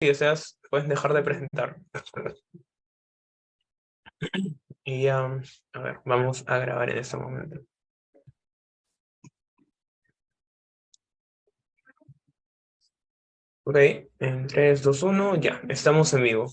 Si deseas, puedes dejar de presentar. Y ya, a ver, vamos a grabar en este momento. Ok, en 3, 2, 1, ya, estamos en vivo.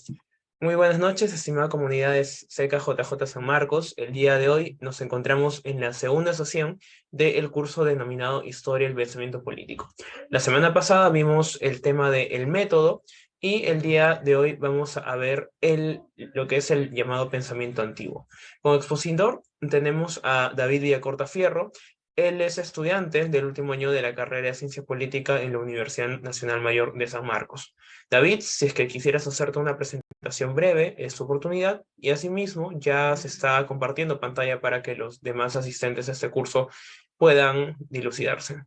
Muy buenas noches, estimada comunidad de CKJJ San Marcos. El día de hoy nos encontramos en la segunda sesión del curso denominado Historia del Pensamiento Político. La semana pasada vimos el tema del método y el día de hoy vamos a ver lo que es el llamado pensamiento antiguo. Como expositor tenemos a David Villacorta Fierro. Él es estudiante del último año de la carrera de Ciencia Política en la Universidad Nacional Mayor de San Marcos. David, si es que quisieras hacerte una presentación breve, es tu oportunidad, y asimismo ya se está compartiendo pantalla para que los demás asistentes a este curso puedan dilucidarse.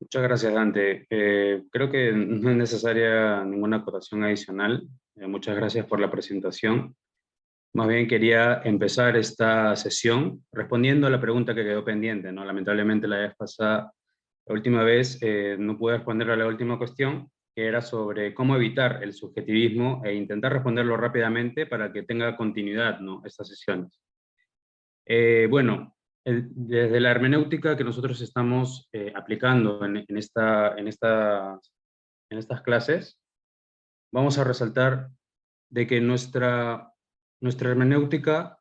Muchas gracias, Dante. Creo que no es necesaria ninguna acotación adicional. Muchas gracias por la presentación. Más bien quería empezar esta sesión respondiendo a la pregunta que quedó pendiente, ¿no? Lamentablemente la vez pasada, la última vez, no pude responder a la última cuestión, que era sobre cómo evitar el subjetivismo e intentar responderlo rápidamente para que tenga continuidad, ¿no? Estas sesiones. Bueno, desde la hermenéutica que nosotros estamos aplicando en estas clases, vamos a resaltar de que nuestra hermenéutica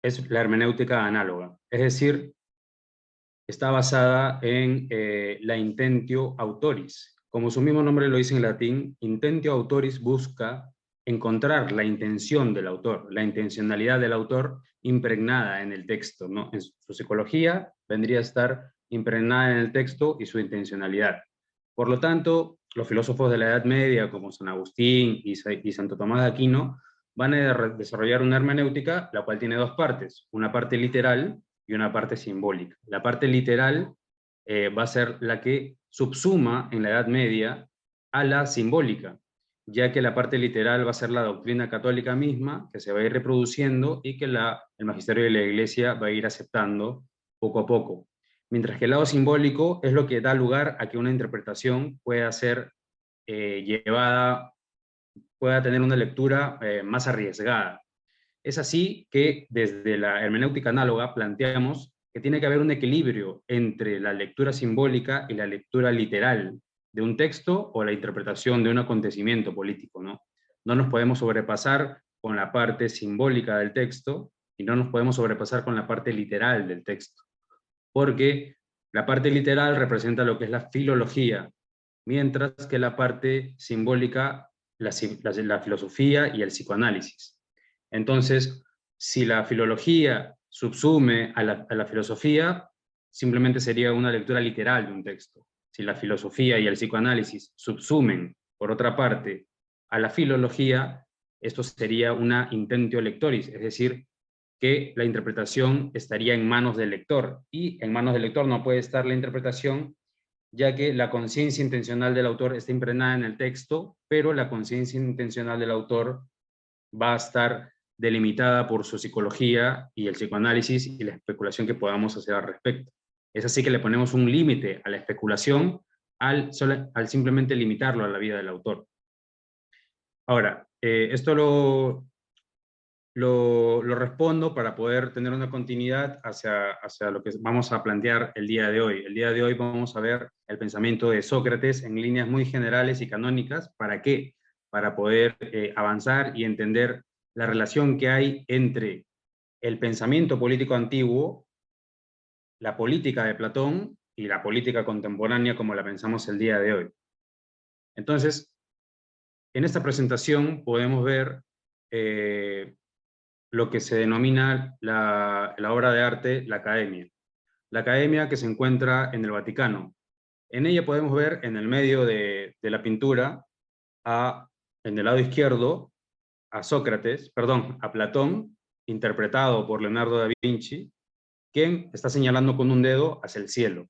es la hermenéutica análoga, es decir, está basada en la intentio autoris. Como su mismo nombre lo dice en latín, intentio autoris busca encontrar la intención del autor, la intencionalidad del autor impregnada en el texto, ¿no? En su psicología vendría a estar impregnada en el texto y su intencionalidad. Por lo tanto, los filósofos de la Edad Media, como San Agustín y Santo Tomás de Aquino, van a desarrollar una hermenéutica, la cual tiene dos partes, una parte literal y una parte simbólica. La parte literal va a ser la que subsuma en la Edad Media a la simbólica, ya que la parte literal va a ser la doctrina católica misma, que se va a ir reproduciendo y que el magisterio de la Iglesia va a ir aceptando poco a poco. Mientras que el lado simbólico es lo que da lugar a que una interpretación pueda ser llevada, pueda tener una lectura más arriesgada. Es así que desde la hermenéutica análoga planteamos que tiene que haber un equilibrio entre la lectura simbólica y la lectura literal de un texto o la interpretación de un acontecimiento político, ¿no? No nos podemos sobrepasar con la parte simbólica del texto y no nos podemos sobrepasar con la parte literal del texto, porque la parte literal representa lo que es la filología, mientras que la parte simbólica, la filosofía y el psicoanálisis. Entonces, si la filología subsume a la filosofía, simplemente sería una lectura literal de un texto. Si la filosofía y el psicoanálisis subsumen, por otra parte, a la filología, esto sería una intentio lectoris, es decir, que la interpretación estaría en manos del lector, y en manos del lector no puede estar la interpretación, ya que la conciencia intencional del autor está impregnada en el texto, pero la conciencia intencional del autor va a estar delimitada por su psicología y el psicoanálisis y la especulación que podamos hacer al respecto. Es así que le ponemos un límite a la especulación al simplemente limitarlo a la vida del autor. Ahora, esto lo respondo para poder tener una continuidad hacia lo que vamos a plantear el día de hoy. El día de hoy vamos a ver el pensamiento de Sócrates en líneas muy generales y canónicas. ¿Para qué? Para poder avanzar y entender la relación que hay entre el pensamiento político antiguo, la política de Platón y la política contemporánea como la pensamos el día de hoy. Entonces, en esta presentación podemos ver lo que se denomina la obra de arte, la Academia. La Academia que se encuentra en el Vaticano. En ella podemos ver en el medio de la pintura, en el lado izquierdo, a Platón, interpretado por Leonardo da Vinci, quien está señalando con un dedo hacia el cielo.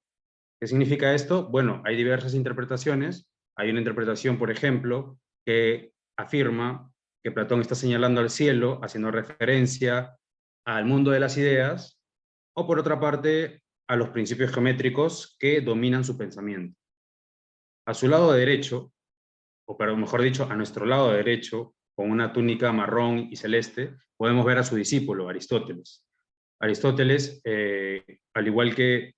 ¿Qué significa esto? Bueno, hay diversas interpretaciones. Hay una interpretación, por ejemplo, que afirma que Platón está señalando al cielo, haciendo referencia al mundo de las ideas, o por otra parte, a los principios geométricos que dominan su pensamiento. A su lado derecho o pero mejor dicho, a nuestro lado derecho, con una túnica marrón y celeste, podemos ver a su discípulo, Aristóteles. Aristóteles, al igual que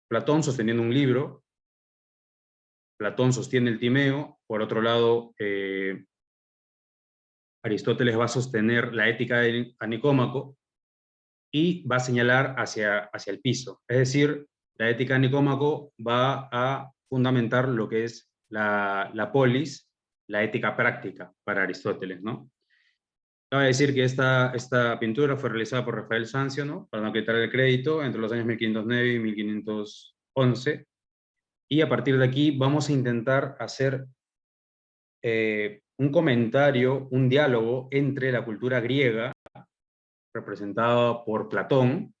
Platón sosteniendo un libro, Platón sostiene el Timeo, por otro lado, Aristóteles va a sostener la ética a Nicómaco y va a señalar hacia el piso. Es decir, la ética de Nicómaco va a fundamentar lo que es la polis, la ética práctica para Aristóteles, ¿no? Cabe decir que esta pintura fue realizada por Rafael Sanzio, ¿no? Para no quitar el crédito, entre los años 1509 y 1511. Y a partir de aquí vamos a intentar hacer un comentario, un diálogo entre la cultura griega, representada por Platón,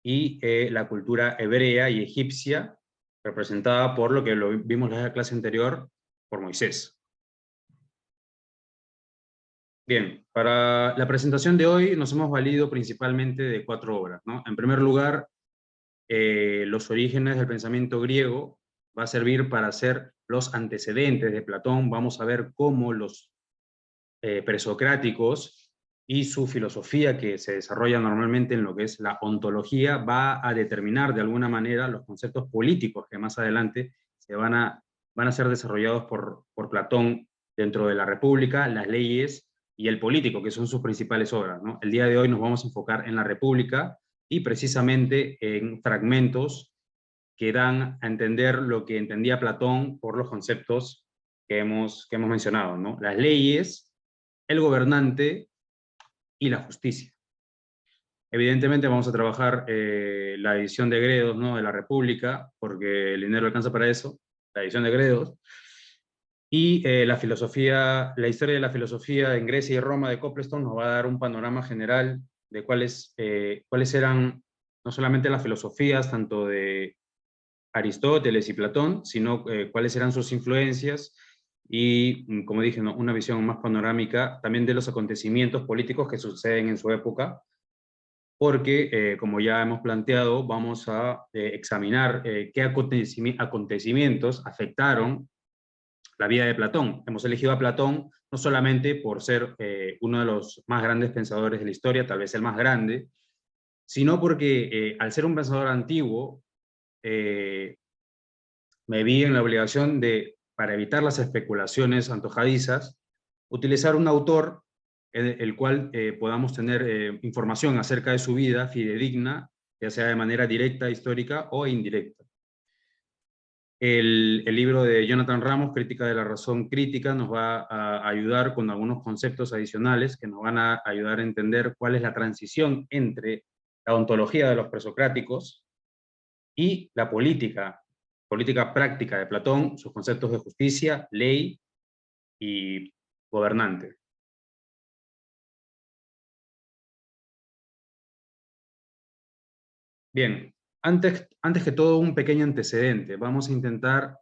y la cultura hebrea y egipcia, representada por lo que lo vimos en la clase anterior, por Moisés. Bien, para la presentación de hoy nos hemos valido principalmente de 4 obras, ¿no? En primer lugar, los orígenes del pensamiento griego va a servir para hacer los antecedentes de Platón. Vamos a ver cómo los presocráticos y su filosofía, que se desarrolla normalmente en lo que es la ontología, va a determinar de alguna manera los conceptos políticos que más adelante van a ser desarrollados por Platón dentro de la República, las leyes y el político, que son sus principales obras, ¿no? El día de hoy nos vamos a enfocar en la República y precisamente en fragmentos que dan a entender lo que entendía Platón por los conceptos que hemos mencionado, ¿no? Las leyes, el gobernante y la justicia. Evidentemente vamos a trabajar la edición de Gredos, ¿no? De la República, porque el dinero alcanza para eso, la edición de Gredos, y la filosofía, la historia de la filosofía en Grecia y Roma de Copleston nos va a dar un panorama general de cuáles eran no solamente las filosofías, tanto de Aristóteles y Platón, sino cuáles eran sus influencias y, como dije, ¿no? Una visión más panorámica también de los acontecimientos políticos que suceden en su época, porque, como ya hemos planteado, vamos a examinar qué acontecimientos afectaron la vida de Platón. Hemos elegido a Platón no solamente por ser uno de los más grandes pensadores de la historia, tal vez el más grande, sino porque al ser un pensador antiguo, me vi en la obligación de, para evitar las especulaciones antojadizas, utilizar un autor el cual podamos tener información acerca de su vida fidedigna, ya sea de manera directa, histórica o indirecta. El libro de Jonathan Ramos, Crítica de la Razón Crítica, nos va a ayudar con algunos conceptos adicionales que nos van a ayudar a entender cuál es la transición entre la ontología de los presocráticos y la política práctica de Platón, sus conceptos de justicia, ley y gobernante. Bien, antes que todo un pequeño antecedente. Vamos a intentar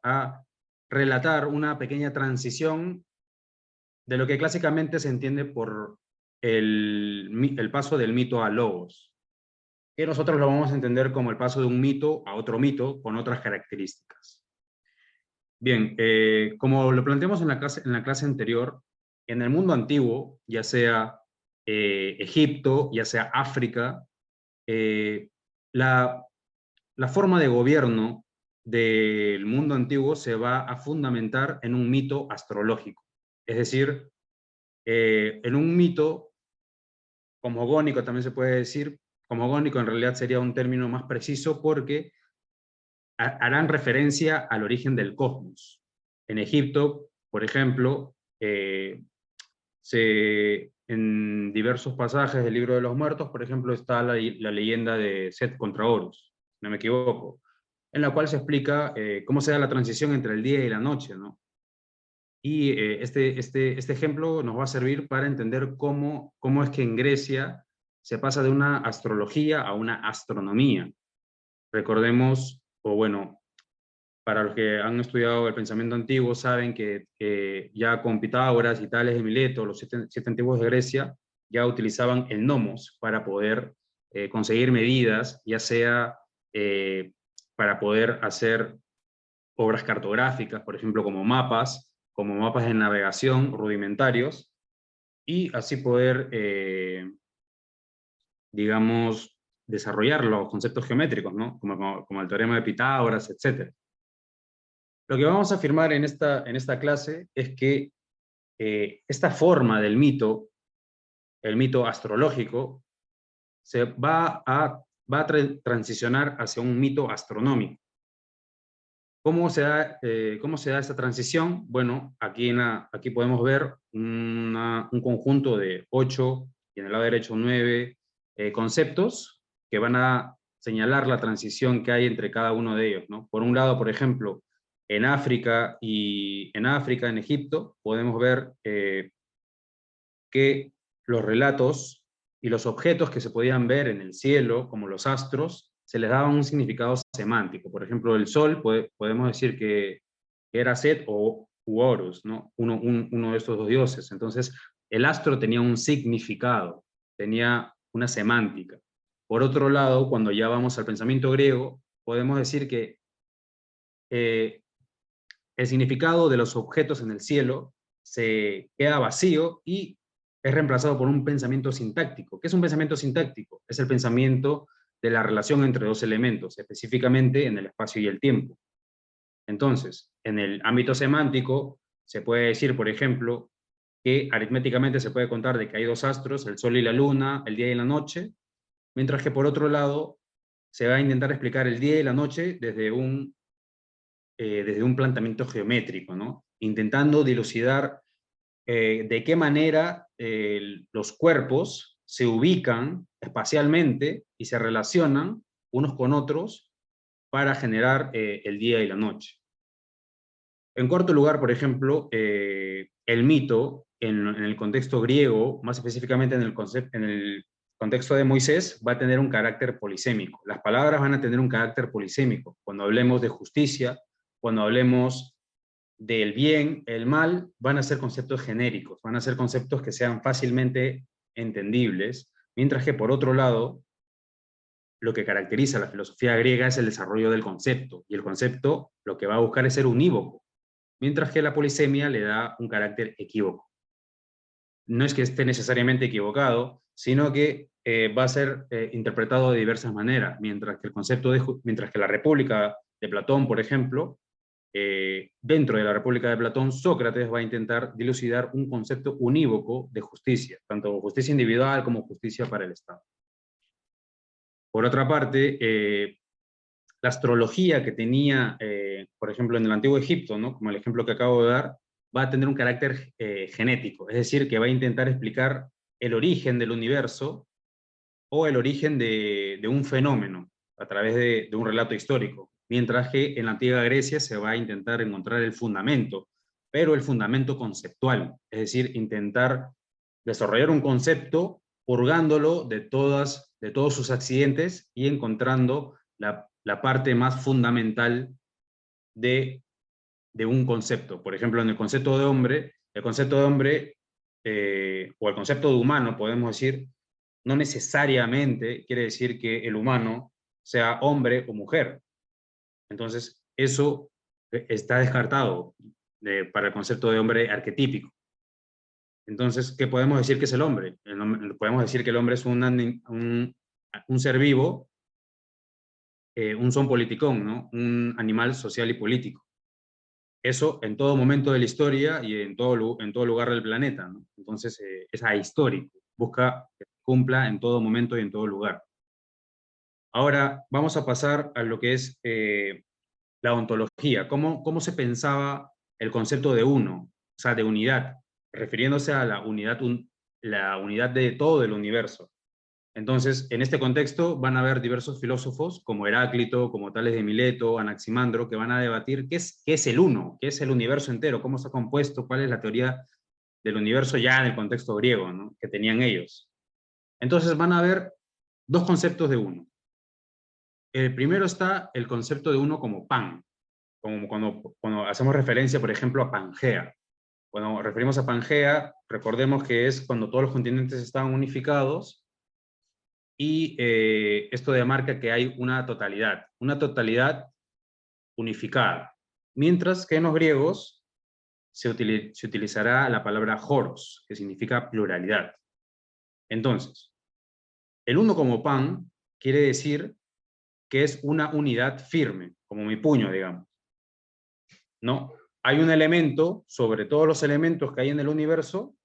relatar una pequeña transición de lo que clásicamente se entiende por el paso del mito a logos, que nosotros lo vamos a entender como el paso de un mito a otro mito con otras características. Bien, como lo planteamos en la clase anterior, en el mundo antiguo, ya sea Egipto, ya sea África, eh, la, la forma de gobierno del mundo antiguo se va a fundamentar en un mito astrológico. Es decir, en un mito cosmogónico también se puede decir, cosmogónico en realidad sería un término más preciso porque harán referencia al origen del cosmos. En Egipto, por ejemplo, en diversos pasajes del Libro de los Muertos, por ejemplo, está la leyenda de Set contra Horus, si no me equivoco, en la cual se explica cómo se da la transición entre el día y la noche, ¿no? Y este ejemplo nos va a servir para entender cómo es que en Grecia se pasa de una astrología a una astronomía. Recordemos, o bueno, para los que han estudiado el pensamiento antiguo, saben que ya con Pitágoras y Tales de Mileto, los siete antiguos de Grecia, ya utilizaban el nomos para poder conseguir medidas, ya sea para poder hacer obras cartográficas, por ejemplo, como mapas, como mapas de navegación rudimentarios, y así poder, digamos, desarrollar los conceptos geométricos, ¿no? Como el teorema de Pitágoras, etc. Lo que vamos a afirmar en esta clase es que esta forma del mito, el mito astrológico, va a transicionar hacia un mito astronómico. ¿Cómo se da esta transición? Bueno, aquí podemos ver un conjunto de 8, y en el lado derecho 9 conceptos que van a señalar la transición que hay entre cada uno de ellos, ¿no? Por un lado, por ejemplo, en África, en Egipto, podemos ver que los relatos y los objetos que se podían ver en el cielo, como los astros, se les daba un significado semántico. Por ejemplo, el sol, podemos decir que era Set o Horus, ¿no? Uno de estos dos dioses. Entonces, el astro tenía un significado, tenía una semántica. Por otro lado, cuando ya vamos al pensamiento griego, podemos decir que el significado de los objetos en el cielo se queda vacío y es reemplazado por un pensamiento sintáctico. ¿Qué es un pensamiento sintáctico? Es el pensamiento de la relación entre dos elementos, específicamente en el espacio y el tiempo. Entonces, en el ámbito semántico, se puede decir, por ejemplo, que aritméticamente se puede contar de que hay dos astros, el sol y la luna, el día y la noche, mientras que por otro lado, se va a intentar explicar el día y la noche desde un planteamiento geométrico, ¿no? Intentando dilucidar de qué manera los cuerpos se ubican espacialmente y se relacionan unos con otros para generar el día y la noche. En cuarto lugar, por ejemplo, el mito, en el contexto griego, más específicamente en el contexto de Moisés, va a tener un carácter polisémico. Las palabras van a tener un carácter polisémico. Cuando hablemos de justicia, cuando hablemos del bien, el mal, van a ser conceptos genéricos, van a ser conceptos que sean fácilmente entendibles, mientras que por otro lado, lo que caracteriza a la filosofía griega es el desarrollo del concepto, y el concepto lo que va a buscar es ser unívoco, mientras que la polisemia le da un carácter equívoco. No es que esté necesariamente equivocado, sino que va a ser interpretado de diversas maneras, mientras que la República de Platón, por ejemplo, dentro de la República de Platón, Sócrates va a intentar dilucidar un concepto unívoco de justicia, tanto justicia individual como justicia para el Estado. Por otra parte, la astrología que tenía, por ejemplo, en el Antiguo Egipto, ¿no? Como el ejemplo que acabo de dar, va a tener un carácter genético, es decir, que va a intentar explicar el origen del universo o el origen de un fenómeno a través de un relato histórico, mientras que en la antigua Grecia se va a intentar encontrar el fundamento, pero el fundamento conceptual, es decir, intentar desarrollar un concepto purgándolo de todos sus accidentes y encontrando la parte más fundamental de, de un concepto. Por ejemplo, en el concepto de hombre o el concepto de humano, podemos decir, no necesariamente quiere decir que el humano sea hombre o mujer. Entonces, eso está descartado para el concepto de hombre arquetípico. Entonces, ¿qué podemos decir que es el hombre? Podemos decir que el hombre es un ser vivo, un son politicón, ¿no? Un animal social y político. Eso en todo momento de la historia y en todo lugar del planeta, ¿no? Entonces, es ahistórico, busca que cumpla en todo momento y en todo lugar. Ahora vamos a pasar a lo que es la ontología. ¿Cómo se pensaba el concepto de uno, o sea, de unidad, refiriéndose a la unidad de todo el universo? Entonces, en este contexto van a haber diversos filósofos, como Heráclito, como Tales de Mileto, Anaximandro, que van a debatir qué es el uno, qué es el universo entero, cómo está compuesto, cuál es la teoría del universo ya en el contexto griego, ¿no?, que tenían ellos. Entonces van a haber dos conceptos de uno. El primero está el concepto de uno como pan, como cuando hacemos referencia, por ejemplo, a Pangea. Cuando nos referimos a Pangea, recordemos que es cuando todos los continentes estaban unificados y esto demarca que hay una totalidad unificada. Mientras que en los griegos se utilizará la palabra horos, que significa pluralidad. Entonces, el uno como pan quiere decir que es una unidad firme, como mi puño, digamos, ¿no? Hay un elemento sobre todos los elementos que hay en el universo,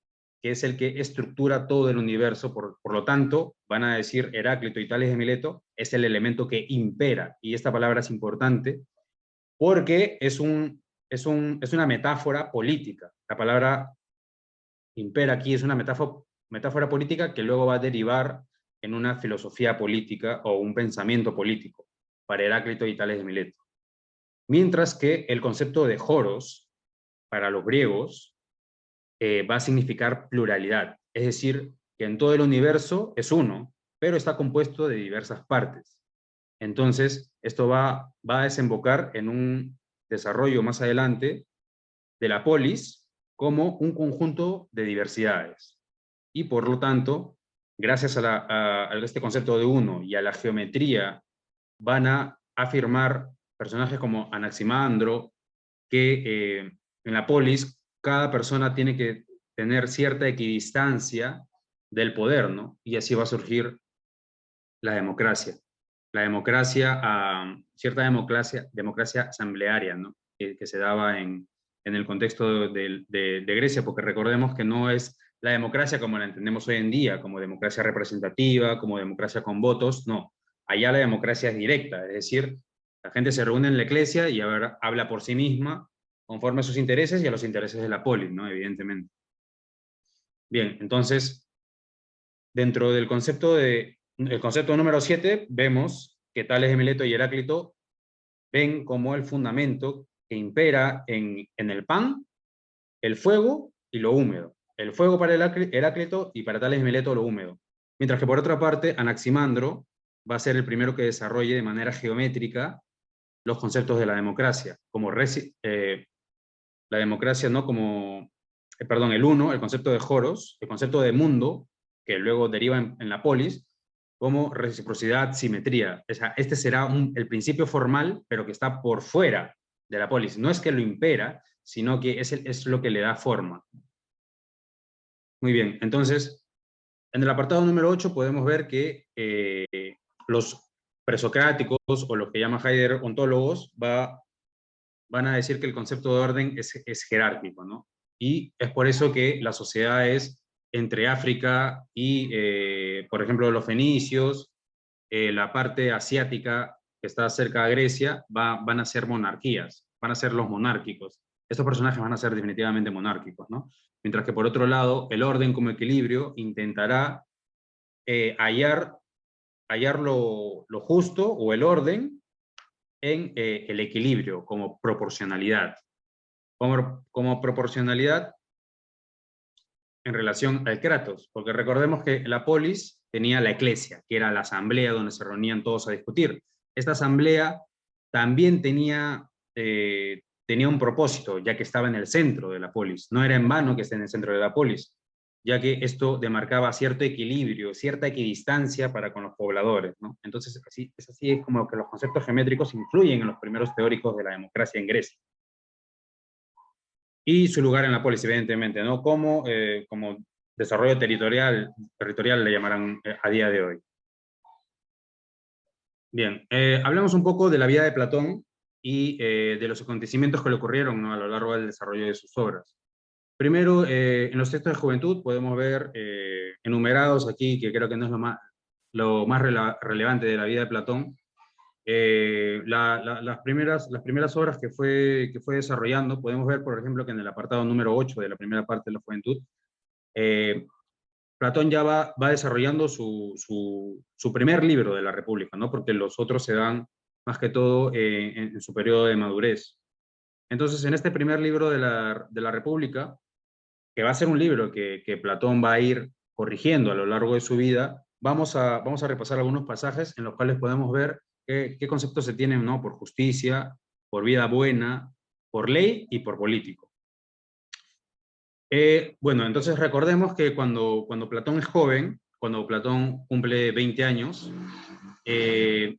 que es el que estructura todo el universo, por lo tanto, van a decir Heráclito y Tales de Mileto, es el elemento que impera, y esta palabra es importante, porque es una metáfora política. La palabra impera aquí es una metáfora política que luego va a derivar en una filosofía política o un pensamiento político para Heráclito y Tales de Mileto. Mientras que el concepto de horos, para los griegos, va a significar pluralidad, es decir, que en todo el universo es uno, pero está compuesto de diversas partes. Entonces, esto va a desembocar en un desarrollo más adelante de la polis como un conjunto de diversidades. Y por lo tanto, gracias a este concepto de uno y a la geometría, van a afirmar personajes como Anaximandro, que en la polis cada persona tiene que tener cierta equidistancia del poder, ¿no? Y así va a surgir la democracia. La democracia, cierta democracia asamblearia, ¿no? Que se daba en el contexto de Grecia, porque recordemos que no es la democracia como la entendemos hoy en día, como democracia representativa, como democracia con votos, no. Allá la democracia es directa, es decir, la gente se reúne en la iglesia y habla por sí misma, conforme a sus intereses y a los intereses de la polis, ¿no? Evidentemente. Bien, entonces, dentro del concepto el concepto número 7, vemos que Tales de Mileto y Heráclito ven como el fundamento que impera en el pan, el fuego y lo húmedo. El fuego para Heráclito y para Tales de Mileto lo húmedo. Mientras que por otra parte, Anaximandro va a ser el primero que desarrolle de manera geométrica los conceptos de la democracia, como la democracia, ¿no? Como, perdón, el uno, el concepto de horos, el concepto de mundo, que luego deriva en la polis, como reciprocidad, simetría. O sea, este será el principio formal, pero que está por fuera de la polis. No es que lo impera, sino que es lo que le da forma. Muy bien, entonces, en el apartado número 8 podemos ver que los presocráticos, o los que llama Heidegger ontólogos, van a decir que el concepto de orden es jerárquico, ¿no? Y es por eso que las sociedades entre África y, por ejemplo, los fenicios, la parte asiática que está cerca de Grecia, van a ser monarquías, van a ser los monárquicos. Estos personajes van a ser definitivamente monárquicos, ¿no? Mientras que por otro lado, el orden como equilibrio intentará hallar lo justo o el orden en el equilibrio como proporcionalidad. Como proporcionalidad en relación al Kratos, porque recordemos que la polis tenía la eclesia, que era la asamblea donde se reunían todos a discutir. Esta asamblea también tenía un propósito, ya que estaba en el centro de la polis. No era en vano que esté en el centro de la polis, ya que esto demarcaba cierto equilibrio, cierta equidistancia para con los pobladores, ¿no? Entonces, es así como que los conceptos geométricos influyen en los primeros teóricos de la democracia en Grecia. Y su lugar en la polis, evidentemente, ¿no? Como desarrollo territorial le llamarán a día de hoy. Bien, hablamos un poco de la vida de Platón y de los acontecimientos que le ocurrieron, ¿no? A lo largo del desarrollo de sus obras. Primero, en los textos de juventud podemos ver enumerados aquí, que creo que no es lo más relevante de la vida de Platón, las primeras obras que fue desarrollando. Podemos ver, por ejemplo, que en el apartado número 8 de la primera parte de la juventud, Platón ya va desarrollando su primer libro de la República, ¿no? Porque los otros se dan más que todo en su periodo de madurez. Entonces, en este primer libro de la República, que va a ser un libro que Platón va a ir corrigiendo a lo largo de su vida, vamos a repasar algunos pasajes en los cuales podemos ver qué conceptos se tienen, ¿no? Por justicia, por vida buena, por ley y por político. Bueno, entonces recordemos que cuando Platón es joven, cuando Platón cumple 20 años,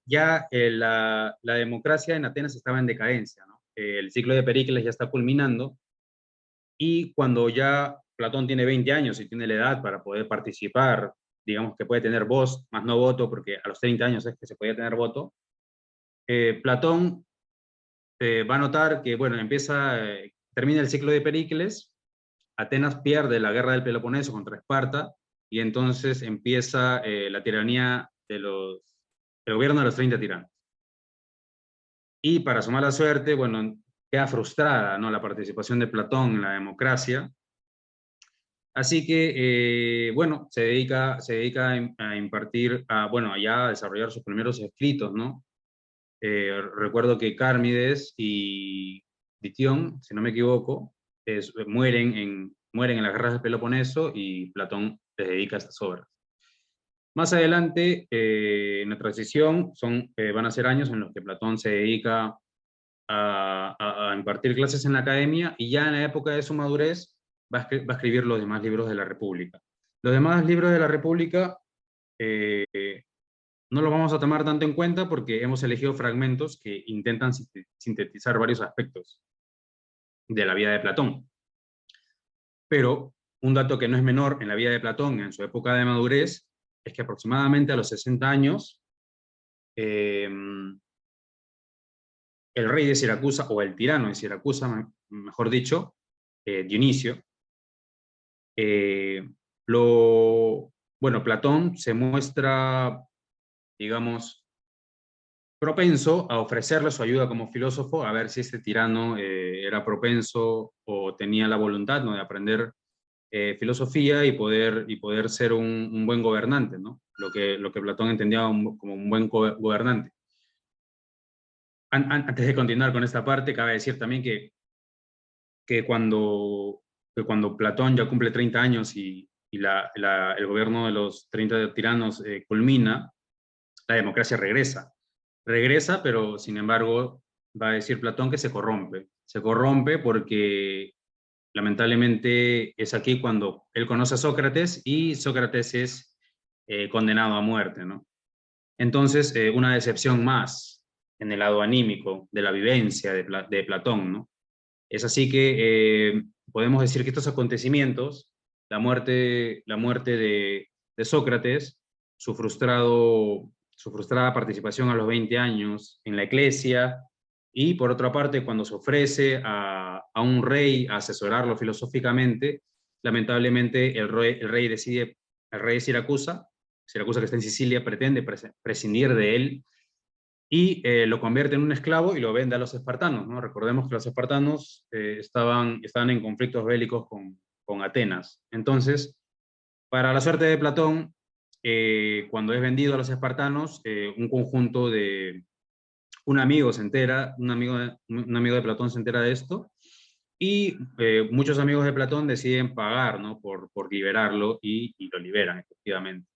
ya la democracia en Atenas estaba en decadencia, ¿no? El ciclo de Pericles ya está culminando, y cuando ya Platón tiene 20 años y tiene la edad para poder participar, digamos que puede tener voz, más no voto, porque a los 30 años es que se podía tener voto, Platón va a notar que, bueno, termina el ciclo de Pericles, Atenas pierde la guerra del Peloponeso contra Esparta, y entonces empieza la tiranía el gobierno de los 30 tiranos. Y para su mala suerte, bueno, queda frustrada, ¿no?, la participación de Platón en la democracia. Así que, bueno, se dedica a impartir, bueno, allá a desarrollar sus primeros escritos, ¿no? Recuerdo que Cármides y Ditión, si no me equivoco, mueren en las guerras del Peloponeso y Platón les dedica estas obras. Más adelante, en la transición, van a ser años en los que Platón se dedica a impartir clases en la academia, y ya en la época de su madurez va a escribir los demás libros de la República. Los demás libros de la República eh, no los vamos a tomar tanto en cuenta porque hemos elegido fragmentos que intentan sintetizar varios aspectos de la vida de Platón. Pero un dato que no es menor en la vida de Platón en su época de madurez es que aproximadamente a los 60 años, eh, el rey de Siracusa, o el tirano de Siracusa, mejor dicho, Dionisio, eh, bueno, Platón se muestra, digamos, propenso a ofrecerle su ayuda como filósofo, a ver si este tirano era propenso o tenía la voluntad, ¿no?, de aprender filosofía y poder ser un buen gobernante, ¿no? Lo que Platón entendía como un buen gobernante. Antes de continuar con esta parte, cabe decir también que cuando, que cuando Platón ya cumple 30 años y el gobierno de los 30 tiranos culmina, la democracia regresa. Regresa, pero sin embargo va a decir Platón que se corrompe. Se corrompe porque lamentablemente es aquí cuando él conoce a Sócrates y Sócrates es condenado a muerte, ¿no? Entonces, una decepción más en el lado anímico de la vivencia de Platón, ¿no? Es así que podemos decir que estos acontecimientos, la muerte de Sócrates, su frustrada participación a los 20 años en la iglesia, y por otra parte, cuando se ofrece a un rey a asesorarlo filosóficamente, lamentablemente el rey de Siracusa que está en Sicilia, pretende prescindir de él y lo convierte en un esclavo y lo vende a los espartanos, ¿no? Recordemos que los espartanos estaban en conflictos bélicos con Atenas. Entonces, para la suerte de Platón, cuando es vendido a los espartanos, un amigo se entera, un amigo de Platón se entera de esto, y muchos amigos de Platón deciden pagar, ¿no?, por liberarlo, y lo liberan efectivamente.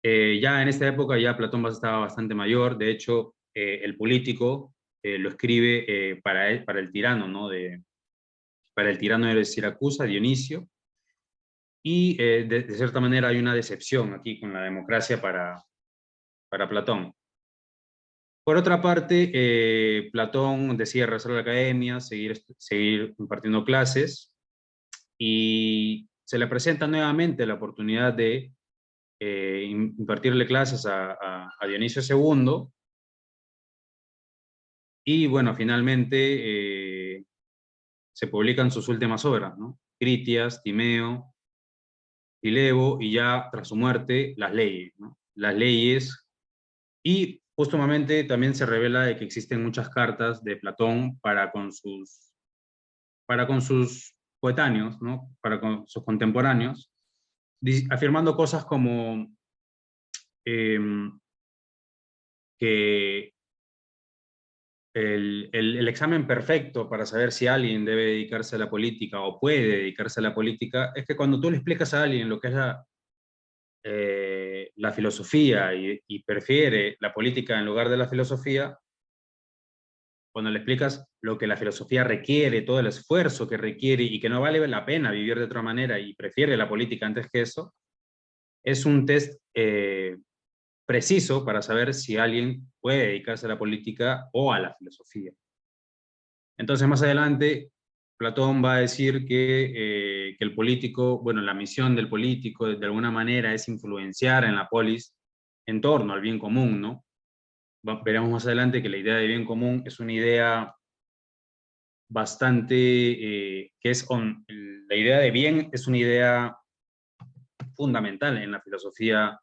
Ya en esta época ya Platón estaba bastante mayor. De hecho, el político lo escribe para el tirano, ¿no? Para el tirano de Siracusa, Dionisio, y de cierta manera hay una decepción aquí con la democracia para Platón. Por otra parte, Platón decide regresar a la academia, seguir impartiendo clases, y se le presenta nuevamente la oportunidad de impartirle clases a Dionisio II, y bueno, finalmente se publican sus últimas obras, ¿no? Critias, Timeo, Filebo, y ya tras su muerte, las leyes, ¿no? Las leyes, y póstumamente también se revela de que existen muchas cartas de Platón para con sus coetáneos, ¿no? Para con sus contemporáneos, afirmando cosas como que el examen perfecto para saber si alguien debe dedicarse a la política o puede dedicarse a la política es que cuando tú le explicas a alguien lo que es la filosofía, y prefiere la política en lugar de la filosofía, cuando le explicas lo que la filosofía requiere, todo el esfuerzo que requiere y que no vale la pena vivir de otra manera y prefiere la política antes que eso, es un test preciso para saber si alguien puede dedicarse a la política o a la filosofía. Entonces, más adelante, Platón va a decir que el político, bueno, la misión del político de alguna manera es influenciar en la polis en torno al bien común, ¿no? Veremos más adelante que la idea de bien común es una idea bastante, la idea de bien es una idea fundamental en la filosofía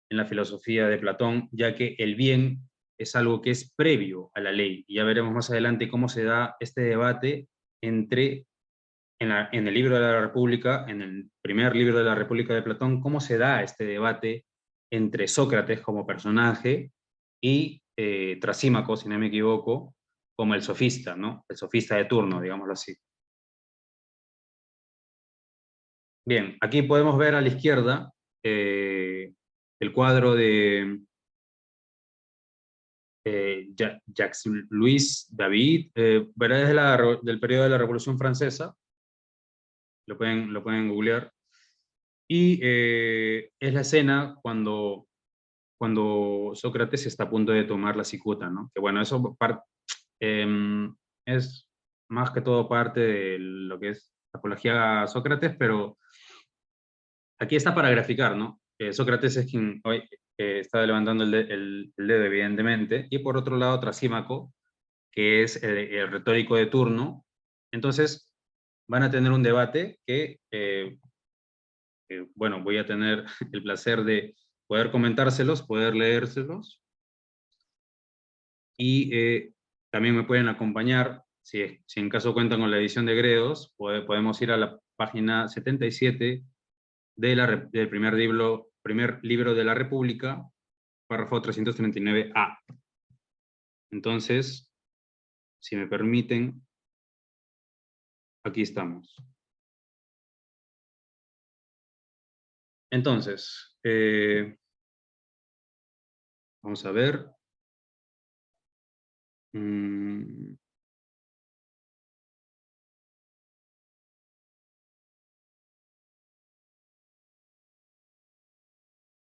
de Platón, ya que el bien es algo que es previo a la ley. Y ya veremos más adelante cómo se da este debate entre, en el libro de la República, en el primer libro de la República de Platón, cómo se da este debate entre Sócrates como personaje y Trasímaco, si no me equivoco, como el sofista, ¿no? El sofista de turno, digámoslo así. Bien, aquí podemos ver a la izquierda el cuadro de Jacques-Louis David, ¿verdad? Es del periodo de la Revolución Francesa, lo pueden googlear, y es la escena cuando Sócrates está a punto de tomar la cicuta, ¿no? Que bueno, eso es más que todo parte de lo que es la apología a Sócrates, pero aquí está para graficar, ¿no? Sócrates es quien hoy está levantando el dedo, evidentemente, y por otro lado Trasímaco, que es el retórico de turno. Entonces, van a tener un debate bueno, voy a tener el placer de poder comentárselos, poder leérselos, y también me pueden acompañar, si en caso cuentan con la edición de Gredos, podemos ir a la página 77 del primer libro de la República, párrafo 339A. Entonces, si me permiten, aquí estamos. Entonces, vamos a ver. Mm,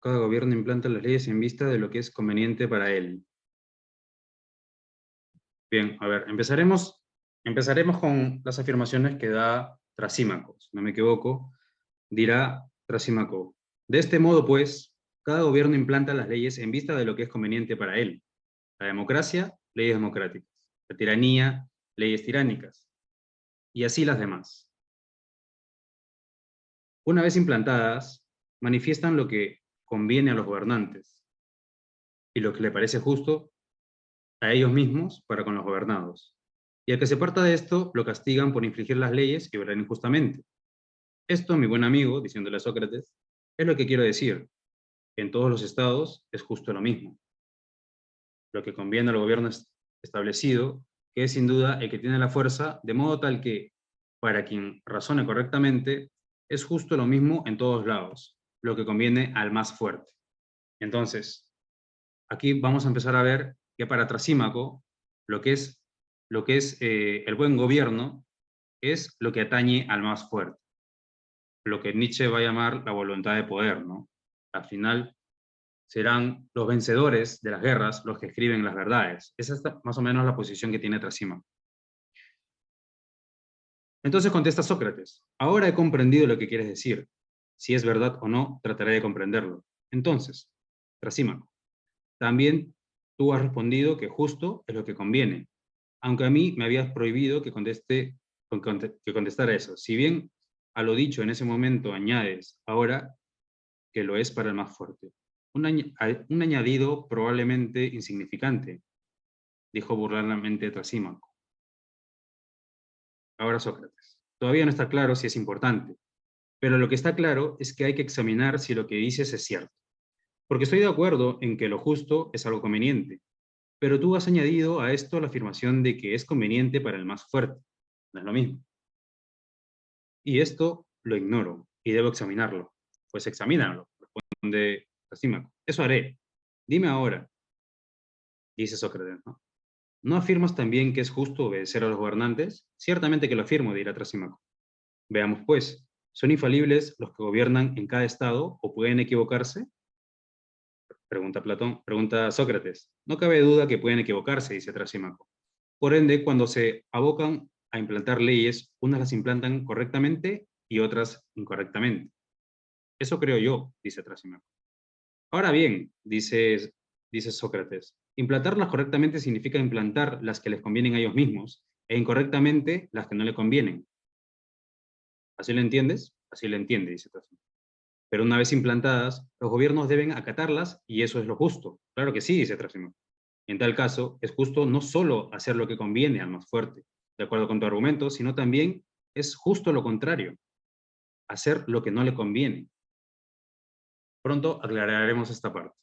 Cada gobierno implanta las leyes en vista de lo que es conveniente para él. Bien, a ver, empezaremos con las afirmaciones que da Trasímaco. Si no me equivoco, dirá Trasímaco: de este modo, pues, cada gobierno implanta las leyes en vista de lo que es conveniente para él. La democracia, leyes democráticas. La tiranía, leyes tiránicas. Y así las demás. Una vez implantadas, manifiestan lo que conviene a los gobernantes y lo que le parece justo a ellos mismos para con los gobernados. Y al que se parta de esto, lo castigan por infligir las leyes y obrar injustamente. Esto, mi buen amigo, diciéndole a Sócrates, es lo que quiero decir. En todos los estados es justo lo mismo. Lo que conviene al gobierno establecido, que es sin duda el que tiene la fuerza, de modo tal que, para quien razone correctamente, es justo lo mismo en todos lados, lo que conviene al más fuerte. Entonces, aquí vamos a empezar a ver que para Trasímaco, lo que es el buen gobierno es lo que atañe al más fuerte, lo que Nietzsche va a llamar la voluntad de poder, ¿no? Al final serán los vencedores de las guerras los que escriben las verdades. Esa es más o menos la posición que tiene Trasímaco. Entonces contesta Sócrates: ahora he comprendido lo que quieres decir. Si es verdad o no, trataré de comprenderlo. Entonces, Trasímaco, también tú has respondido que justo es lo que conviene, aunque a mí me habías prohibido que contestara eso. Si bien a lo dicho en ese momento añades ahora que lo es para el más fuerte. Un añadido probablemente insignificante, dijo burladamente Trasímaco. Ahora Sócrates: todavía no está claro si es importante, pero lo que está claro es que hay que examinar si lo que dices es cierto. Porque estoy de acuerdo en que lo justo es algo conveniente, pero tú has añadido a esto la afirmación de que es conveniente para el más fuerte. No es lo mismo. Y esto lo ignoro y debo examinarlo. Pues examínalo, responde Trasímaco. Eso haré. Dime ahora, dice Sócrates, ¿no? ¿No afirmas también que es justo obedecer a los gobernantes? Ciertamente que lo afirmo, dirá Trasímaco. Veamos pues, ¿son infalibles los que gobiernan en cada estado o pueden equivocarse? Pregunta Sócrates. No cabe duda que pueden equivocarse, dice Trasímaco. Por ende, cuando se abocan a implantar leyes, unas las implantan correctamente y otras incorrectamente. Eso creo yo, dice Trasímaco. Ahora bien, dice Sócrates, implantarlas correctamente significa implantar las que les convienen a ellos mismos e incorrectamente las que no le convienen. ¿Así lo entiendes? Así lo entiende, dice Trasímaco. Pero una vez implantadas, los gobiernos deben acatarlas y eso es lo justo. Claro que sí, dice Trasímaco. En tal caso, es justo no solo hacer lo que conviene al más fuerte, de acuerdo con tu argumento, sino también es justo lo contrario, hacer lo que no le conviene. Pronto aclararemos esta parte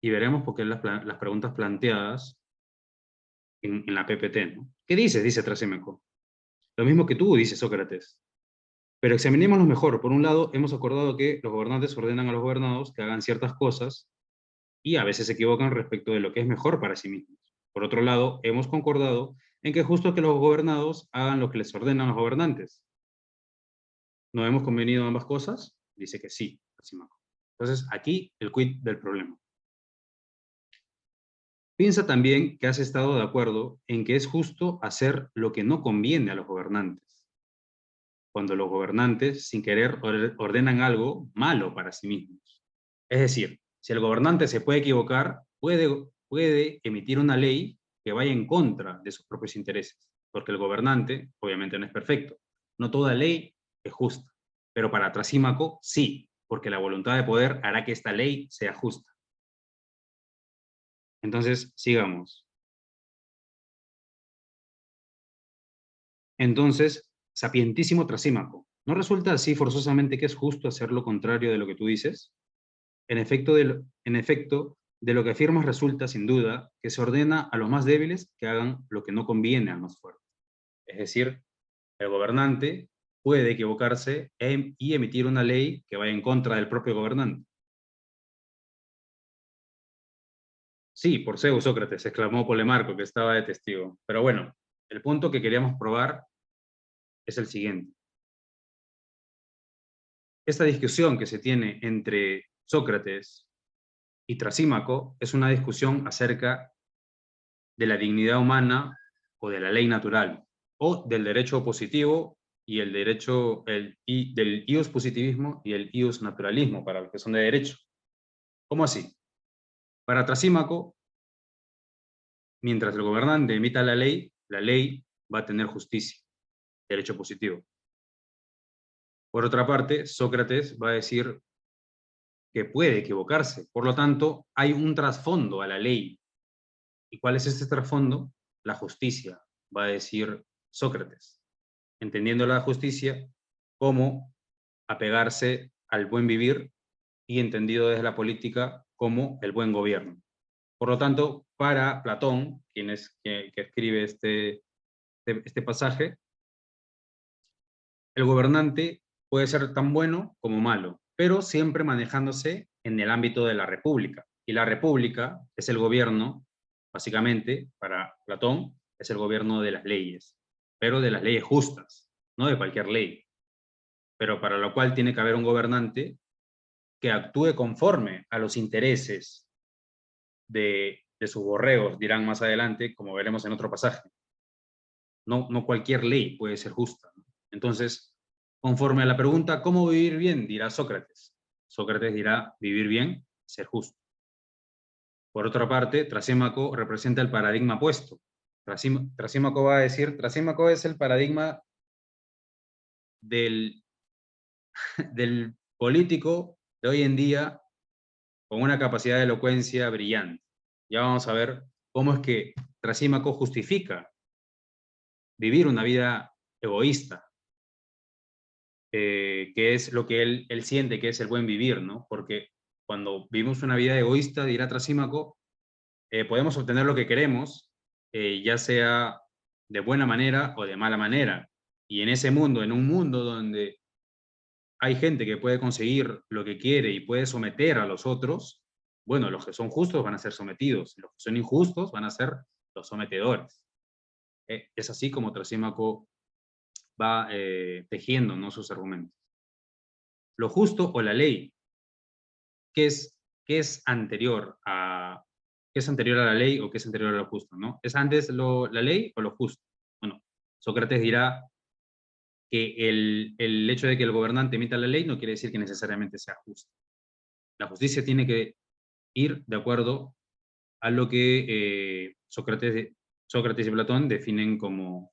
y veremos por qué las preguntas planteadas en la PPT, ¿no? ¿Qué dices? Dice Trasímaco. Lo mismo que tú, dice Sócrates. Pero examinémoslo mejor. Por un lado, hemos acordado que los gobernantes ordenan a los gobernados que hagan ciertas cosas y a veces se equivocan respecto de lo que es mejor para sí mismos. Por otro lado, hemos concordado en que es justo que los gobernados hagan lo que les ordenan los gobernantes. ¿No hemos convenido ambas cosas? Dice que sí, Trasímaco. Entonces, aquí el quid del problema. Piensa también que has estado de acuerdo en que es justo hacer lo que no conviene a los gobernantes, cuando los gobernantes, sin querer, ordenan algo malo para sí mismos. Es decir, si el gobernante se puede equivocar, puede emitir una ley que vaya en contra de sus propios intereses, porque el gobernante, obviamente, no es perfecto. No toda ley es justa, pero para Trasímaco sí, porque la voluntad de poder hará que esta ley sea justa. Entonces, sigamos. Entonces, sapientísimo Trasímaco, ¿no resulta así forzosamente que es justo hacer lo contrario de lo que tú dices? En efecto, de lo que afirmas resulta, sin duda, que se ordena a los más débiles que hagan lo que no conviene al más fuerte. Es decir, el gobernante puede equivocarse y emitir una ley que vaya en contra del propio gobernante. Sí, por Zeus, Sócrates, exclamó Polemarco, que estaba de testigo. Pero bueno, el punto que queríamos probar es el siguiente. Esta discusión que se tiene entre Sócrates y Trasímaco es una discusión acerca de la dignidad humana o de la ley natural, o del derecho positivo y el derecho del ius positivismo y el ius naturalismo, para los que son de derecho. ¿Cómo así? Para Trasímaco, mientras el gobernante emita la ley va a tener justicia, derecho positivo. Por otra parte, Sócrates va a decir que puede equivocarse, por lo tanto, hay un trasfondo a la ley. ¿Y cuál es este trasfondo? La justicia, va a decir Sócrates, entendiendo la justicia como apegarse al buen vivir y entendido desde la política como el buen gobierno. Por lo tanto, para Platón, que escribe este pasaje, el gobernante puede ser tan bueno como malo, pero siempre manejándose en el ámbito de la república. Y la república es el gobierno, básicamente, para Platón, es el gobierno de las leyes, pero de las leyes justas, no de cualquier ley. Pero para lo cual tiene que haber un gobernante que actúe conforme a los intereses de sus borregos, dirán más adelante, como veremos en otro pasaje. No cualquier ley puede ser justa, ¿no? Entonces, conforme a la pregunta, ¿cómo vivir bien? Dirá Sócrates. Sócrates dirá, vivir bien, ser justo. Por otra parte, Trasímaco representa el paradigma opuesto. Trasímaco va a decir, Trasímaco es el paradigma del, del político de hoy en día con una capacidad de elocuencia brillante. Ya vamos a ver cómo es que Trasímaco justifica vivir una vida egoísta, que es lo que él siente que es el buen vivir, ¿no? Porque cuando vivimos una vida egoísta, dirá Trasímaco, podemos obtener lo que queremos, ya sea de buena manera o de mala manera. Y en ese mundo, en un mundo donde hay gente que puede conseguir lo que quiere y puede someter a los otros, bueno, los que son justos van a ser sometidos, los que son injustos van a ser los sometedores. Es así como Trasímaco va tejiendo, ¿no?, sus argumentos. Lo justo o la ley, ¿qué es, qué es anterior a, ¿qué es anterior a la ley o qué es anterior a lo justo, ¿no? ¿Es antes la ley o lo justo? Bueno, Sócrates dirá que el hecho de que el gobernante emita la ley no quiere decir que necesariamente sea justo. La justicia tiene que ir de acuerdo a lo que Sócrates y Platón definen como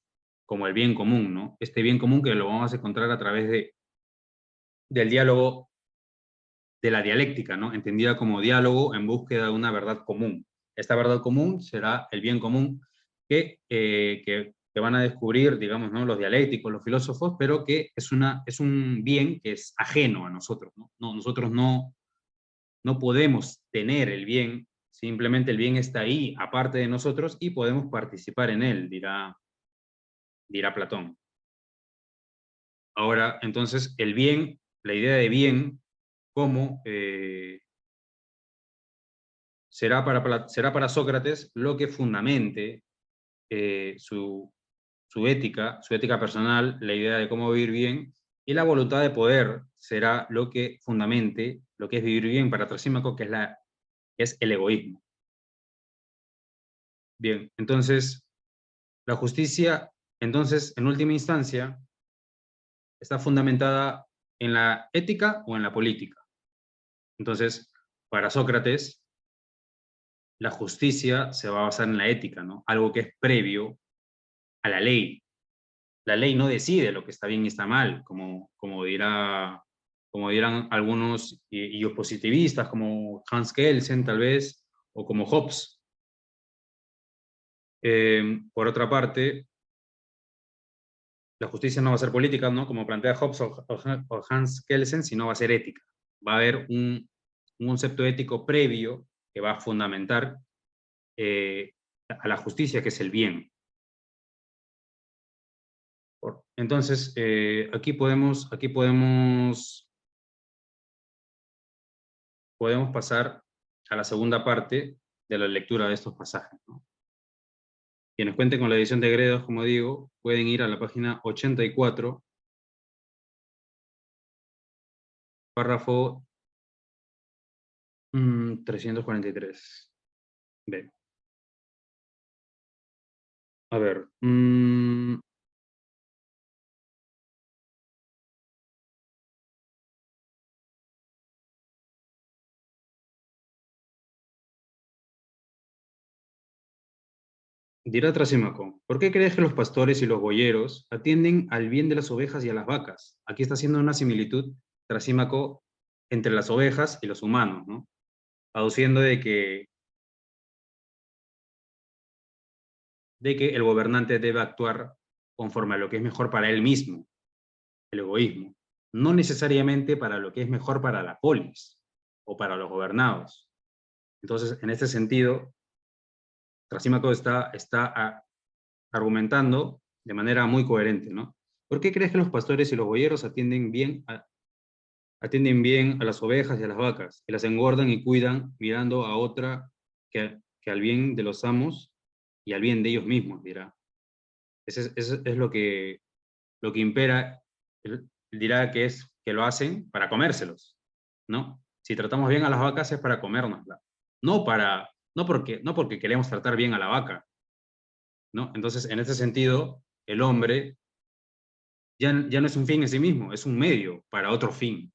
el bien común, ¿no? Este bien común que lo vamos a encontrar a través del diálogo, de la dialéctica, ¿no? Entendida como diálogo en búsqueda de una verdad común. Esta verdad común será el bien común que van a descubrir, digamos, ¿no? Los dialécticos, los filósofos, pero que es un bien que es ajeno a nosotros, ¿no? Nosotros no podemos tener el bien, simplemente el bien está ahí, aparte de nosotros, y podemos participar en él, dirá Platón. Ahora, entonces, el bien, la idea de bien, como será para Sócrates lo que fundamente su ética personal, la idea de cómo vivir bien, y la voluntad de poder será lo que fundamente lo que es vivir bien para Trasímaco, que es el egoísmo. Bien, entonces, la justicia, entonces, en última instancia, está fundamentada en la ética o en la política. Entonces, para Sócrates, la justicia se va a basar en la ética, ¿no? Algo que es previo a la ley. La ley no decide lo que está bien y está mal, como dirán algunos y positivistas, como Hans Kelsen tal vez, o como Hobbes. Por otra parte, la justicia no va a ser política, ¿no? Como plantea Hobbes o Hans Kelsen, sino va a ser ética. Va a haber un concepto ético previo que va a fundamentar a la justicia, que es el bien. Entonces, aquí podemos pasar a la segunda parte de la lectura de estos pasajes, ¿no? Quienes cuenten con la edición de Gredos, como digo, pueden ir a la página 84, párrafo 343. Bien. A ver. Dirá Trasímaco, ¿por qué crees que los pastores y los boyeros atienden al bien de las ovejas y a las vacas? Aquí está haciendo una similitud Trasímaco entre las ovejas y los humanos, ¿no? Aduciendo de que el gobernante debe actuar conforme a lo que es mejor para él mismo, el egoísmo, no necesariamente para lo que es mejor para la polis o para los gobernados. Entonces, en este sentido, Trasímaco está argumentando de manera muy coherente, ¿no? ¿Por qué crees que los pastores y los boyeros atienden bien a las ovejas y a las vacas, y las engordan y cuidan mirando a otra que al bien de los amos y al bien de ellos mismos, dirá? Es lo que impera. Él dirá que es que lo hacen para comérselos, ¿no? Si tratamos bien a las vacas es para comérnoslas, no porque queremos tratar bien a la vaca, ¿no? Entonces, en ese sentido, el hombre ya no es un fin en sí mismo, es un medio para otro fin.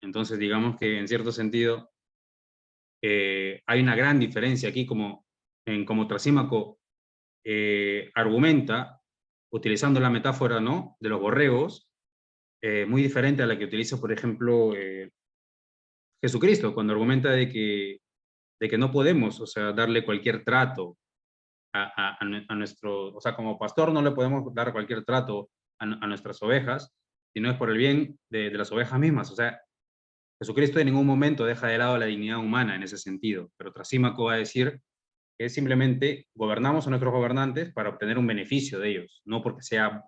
Entonces, digamos que en cierto sentido hay una gran diferencia aquí, como Trasímaco argumenta, utilizando la metáfora, ¿no?, de los borregos, muy diferente a la que utiliza, por ejemplo, Jesucristo, cuando argumenta de que no podemos, o sea, darle cualquier trato a nuestro, o sea, como pastor no le podemos dar cualquier trato a nuestras ovejas, si no es por el bien de las ovejas mismas. O sea, Jesucristo en ningún momento deja de lado la dignidad humana en ese sentido, pero Trasímaco va a decir que simplemente gobernamos a nuestros gobernantes para obtener un beneficio de ellos, no porque sea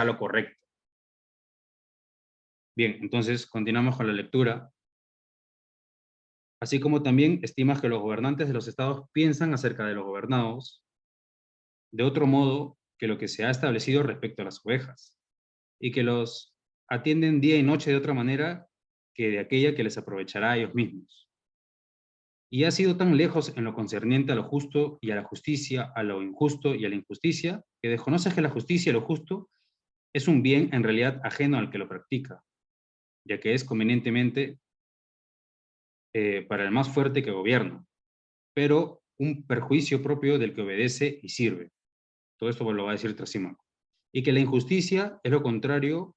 lo correcto. Bien, entonces continuamos con la lectura. Así como también estimas que los gobernantes de los estados piensan acerca de los gobernados de otro modo que lo que se ha establecido respecto a las ovejas, y que los atienden día y noche de otra manera que de aquella que les aprovechará a ellos mismos. y ha sido tan lejos en lo concerniente a lo justo y a la justicia, a lo injusto y a la injusticia, que desconoces que la justicia y lo justo es un bien en realidad ajeno al que lo practica, ya que es convenientemente para el más fuerte que gobierna, pero un perjuicio propio del que obedece y sirve. Todo esto lo va a decir Trasímaco. Y que la injusticia es lo contrario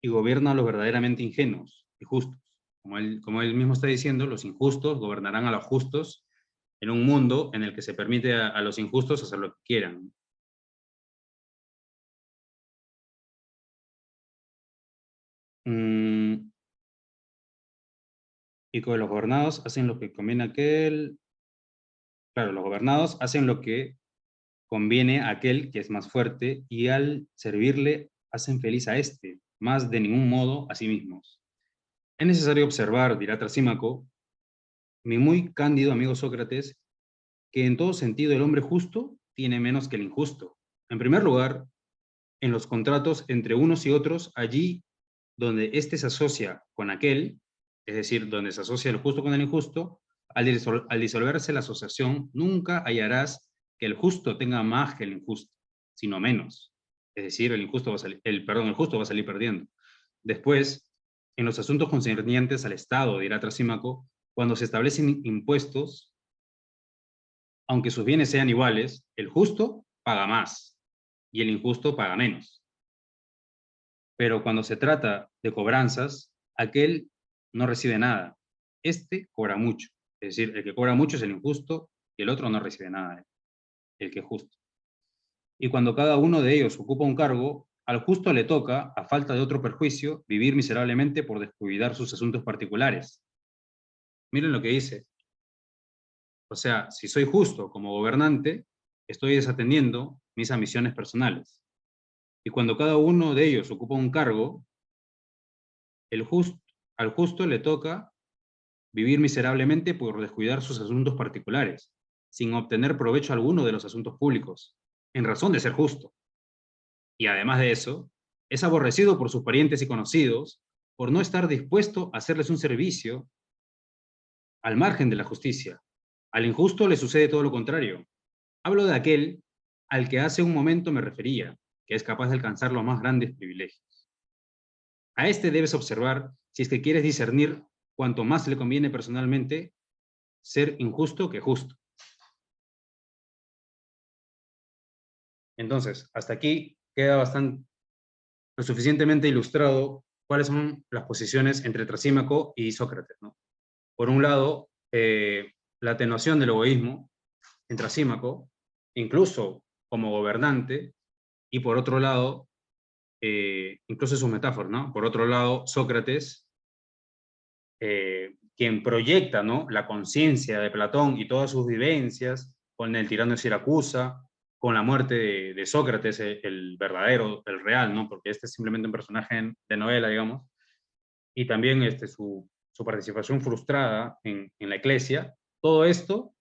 y gobierna a los verdaderamente ingenuos y justos. Como él mismo está diciendo, los injustos gobernarán a los justos en un mundo en el que se permite a los injustos hacer lo que quieran. Y con los gobernados hacen lo que conviene a aquel. Claro, los gobernados hacen lo que conviene a aquel que es más fuerte y al servirle hacen feliz a éste, más de ningún modo a sí mismos. Es necesario observar, dirá Trasímaco, mi muy cándido amigo Sócrates, que en todo sentido el hombre justo tiene menos que el injusto. En primer lugar, en los contratos entre unos y otros, allí donde éste se asocia con aquel, es decir, donde se asocia el justo con el injusto, al disolverse la asociación, nunca hallarás que el justo tenga más que el injusto, sino menos. Es decir, el justo va a salir perdiendo. Después, en los asuntos concernientes al Estado, dirá Trasímaco, cuando se establecen impuestos, aunque sus bienes sean iguales, el justo paga más y el injusto paga menos. Pero cuando se trata de cobranzas, aquel no recibe nada. Este cobra mucho. Es decir, el que cobra mucho es el injusto y el otro no recibe nada, el que es justo. Y cuando cada uno de ellos ocupa un cargo, al justo le toca, a falta de otro perjuicio, vivir miserablemente por descuidar sus asuntos particulares. Miren lo que dice. O sea, si soy justo como gobernante, estoy desatendiendo mis ambiciones personales. Y cuando cada uno de ellos ocupa un cargo, el just, al justo le toca vivir miserablemente por descuidar sus asuntos particulares, sin obtener provecho alguno de los asuntos públicos, en razón de ser justo. Y además de eso, es aborrecido por sus parientes y conocidos por no estar dispuesto a hacerles un servicio al margen de la justicia. Al injusto le sucede todo lo contrario. Hablo de aquel al que hace un momento me refería, que es capaz de alcanzar los más grandes privilegios. A este debes observar si es que quieres discernir cuanto más le conviene personalmente ser injusto que justo. Entonces, hasta aquí queda bastante, lo suficientemente ilustrado cuáles son las posiciones entre Trasímaco y Sócrates, ¿no? Por un lado, la atenuación del egoísmo en Trasímaco, incluso como gobernante, y por otro lado, incluso sus metáforas, ¿no? Por otro lado, Sócrates, quien proyecta, ¿no?, la conciencia de Platón y todas sus vivencias con el tirano de Siracusa, con la muerte de Sócrates, el verdadero, el real, ¿no?, porque este es simplemente un personaje de novela, digamos, y también su participación frustrada en la iglesia. Todo esto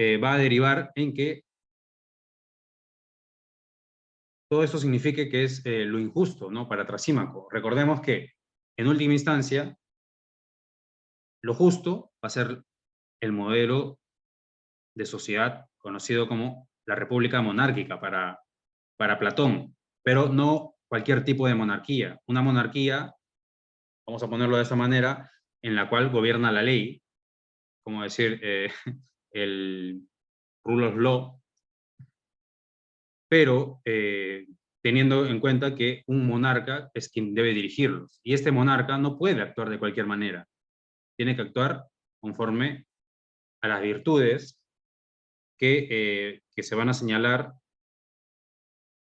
va a derivar en que todo esto signifique que es lo injusto, ¿no?, para Trasímaco. Recordemos que, en última instancia, lo justo va a ser el modelo de sociedad conocido como la república monárquica para Platón, pero no cualquier tipo de monarquía. Una monarquía, vamos a ponerlo de esta manera, en la cual gobierna la ley, como decir, el rule of law, pero teniendo en cuenta que un monarca es quien debe dirigirlos. Y este monarca no puede actuar de cualquier manera. Tiene que actuar conforme a las virtudes que se van a señalar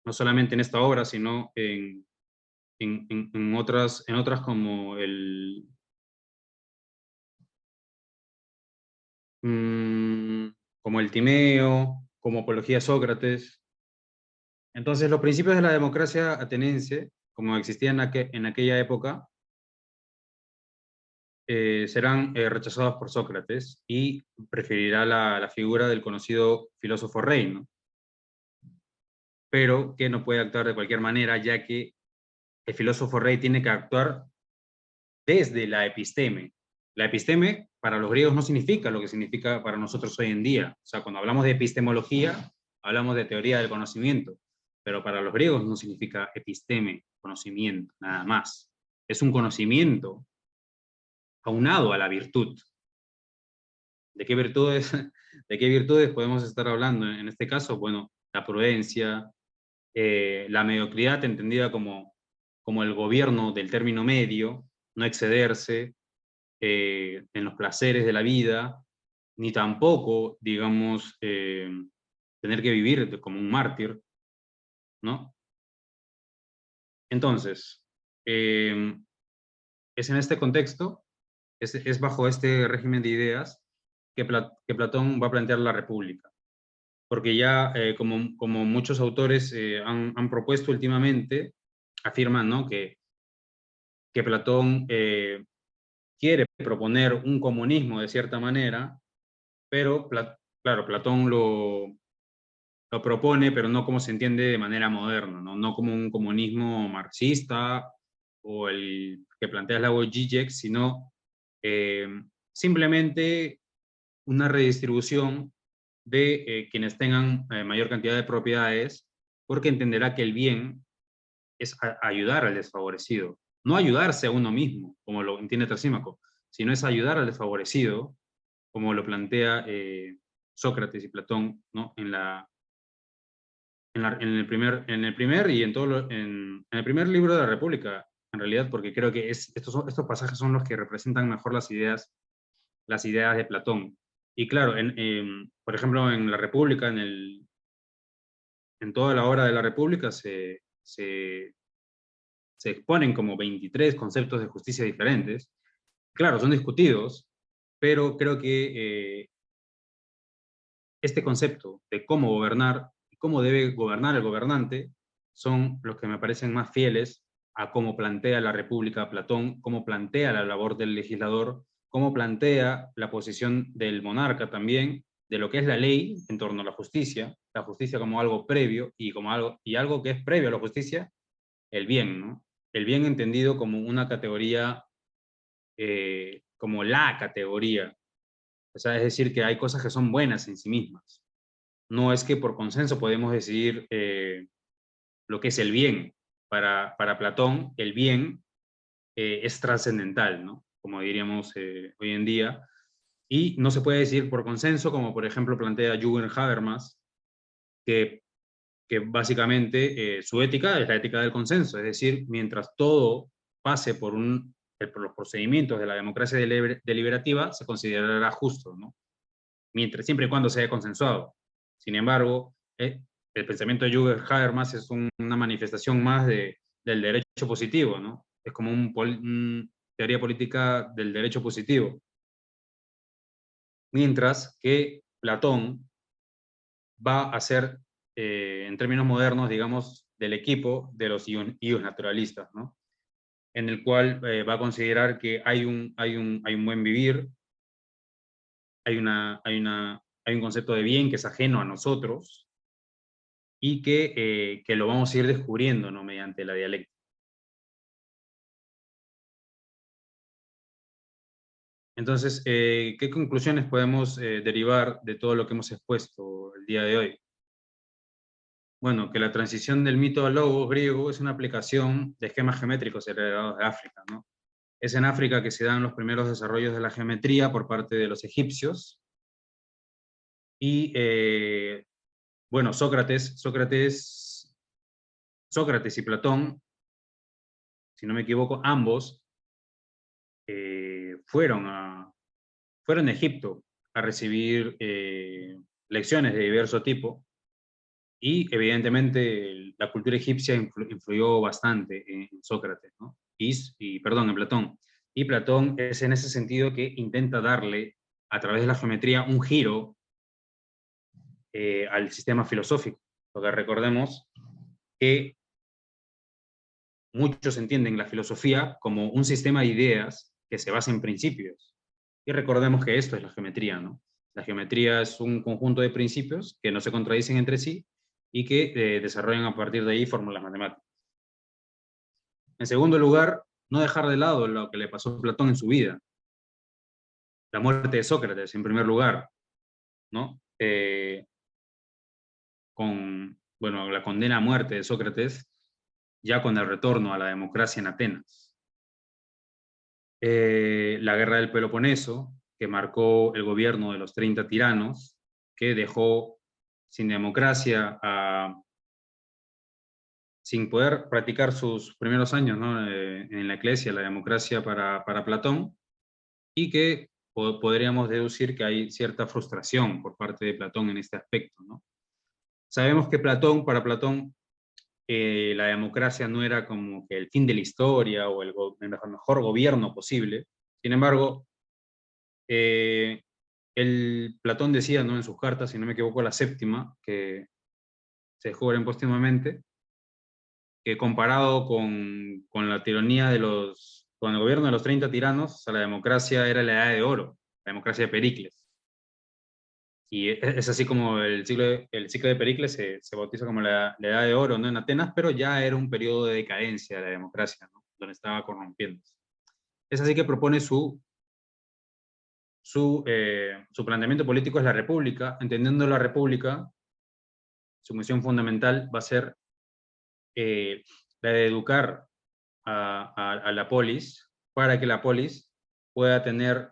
no solamente en esta obra, sino en otras como mm, como el Timeo, como Apología a Sócrates. Entonces, los principios de la democracia ateniense, como existían en aquella época, serán rechazados por Sócrates y preferirá la figura del conocido filósofo rey, ¿no?, pero que no puede actuar de cualquier manera, ya que el filósofo rey tiene que actuar desde la episteme. La episteme, para los griegos no significa lo que significa para nosotros hoy en día. O sea, cuando hablamos de epistemología, hablamos de teoría del conocimiento, pero para los griegos no significa episteme, conocimiento, nada más. Es un conocimiento aunado a la virtud. ¿De qué virtudes, de qué virtudes podemos estar hablando en este caso? Bueno, la prudencia, la mediocridad entendida como el gobierno del término medio, no excederse en los placeres de la vida, ni tampoco, digamos, tener que vivir como un mártir, ¿no? Entonces, es en este contexto, es bajo este régimen de ideas que Platón va a plantear la República. Porque ya, como muchos autores han propuesto últimamente, afirman, ¿no?, que Platón quiere proponer un comunismo de cierta manera, pero, claro, Platón lo propone, pero no como se entiende de manera moderna, ¿no? No como un comunismo marxista o el que plantea Slavoj Žižek, sino eh, simplemente una redistribución de quienes tengan mayor cantidad de propiedades, porque entenderá que el bien es ayudar al desfavorecido, no ayudarse a uno mismo, como lo entiende Trasímaco, sino es ayudar al desfavorecido, como lo plantea Sócrates y Platón, ¿no?, en el primer y en el primer libro de la República, en realidad, porque creo que estos pasajes son los que representan mejor las ideas de Platón. Y claro, por ejemplo, en la República, en toda la obra de la República se exponen como 23 conceptos de justicia diferentes. Claro, son discutidos, pero creo que este concepto de cómo gobernar y cómo debe gobernar el gobernante son los que me parecen más fieles a cómo plantea la República Platón, cómo plantea la labor del legislador, cómo plantea la posición del monarca también, de lo que es la ley en torno a la justicia como algo previo y algo que es previo a la justicia, el bien, ¿no? El bien entendido como una categoría, como la categoría. O sea, es decir, que hay cosas que son buenas en sí mismas. No es que por consenso podemos decidir lo que es el bien. Para Platón, el bien es trascendental, ¿no?, como diríamos hoy en día, y no se puede decir por consenso, como por ejemplo plantea Jürgen Habermas, que, que básicamente su ética es la ética del consenso, es decir, mientras todo pase por los procedimientos de la democracia deliberativa, se considerará justo, ¿no?, siempre y cuando sea consensuado. Sin embargo, el pensamiento de Jürgen Habermas es una manifestación más del derecho positivo, ¿no? Es como una teoría política del derecho positivo. Mientras que Platón va a ser, en términos modernos, digamos, del equipo de los ius naturalistas, ¿no?, en el cual va a considerar que hay un buen vivir, hay un concepto de bien que es ajeno a nosotros y que lo vamos a ir descubriendo, ¿no?, mediante la dialéctica. Entonces, ¿qué conclusiones podemos derivar de todo lo que hemos expuesto el día de hoy? Bueno, que la transición del mito al logos griego es una aplicación de esquemas geométricos heredados de África, ¿no? Es en África que se dan los primeros desarrollos de la geometría por parte de los egipcios. Y, bueno, Sócrates y Platón, si no me equivoco, ambos fueron a Egipto a recibir lecciones de diverso tipo, y evidentemente la cultura egipcia influyó bastante en Sócrates, ¿no? Perdón, en Platón. Y Platón es en ese sentido que intenta darle, a través de la geometría, un giro al sistema filosófico, porque recordemos que muchos entienden la filosofía como un sistema de ideas que se basa en principios. Y recordemos que esto es la geometría, ¿no? La geometría es un conjunto de principios que no se contradicen entre sí y que desarrollan a partir de ahí fórmulas matemáticas. En segundo lugar, no dejar de lado lo que le pasó a Platón en su vida. la muerte de Sócrates, en primer lugar, ¿no? Con, bueno, la condena a muerte de Sócrates, ya con el retorno a la democracia en Atenas. La guerra del Peloponeso, que marcó el gobierno de los 30 tiranos, que dejó sin democracia, sin poder practicar sus primeros años, ¿no? En la iglesia, la democracia para Platón, y que podríamos deducir que hay cierta frustración por parte de Platón en este aspecto, ¿no? Sabemos que para Platón, la democracia no era como que el fin de la historia o el mejor gobierno posible. Sin embargo, Platón decía, ¿no?, en sus cartas, si no me equivoco, la séptima, que se descubren póstumamente, que comparado con la tiranía con el gobierno de los 30 tiranos, o sea, la democracia era la edad de oro, la democracia de Pericles. Y es así como el ciclo de Pericles se bautiza como la edad de oro, ¿no?, en Atenas, pero ya era un periodo de decadencia de la democracia, ¿no?, donde estaba corrompiéndose. Es así que propone su planteamiento político es la república, entendiendo la república, su misión fundamental va a ser la de educar a la polis, para que la polis pueda tener,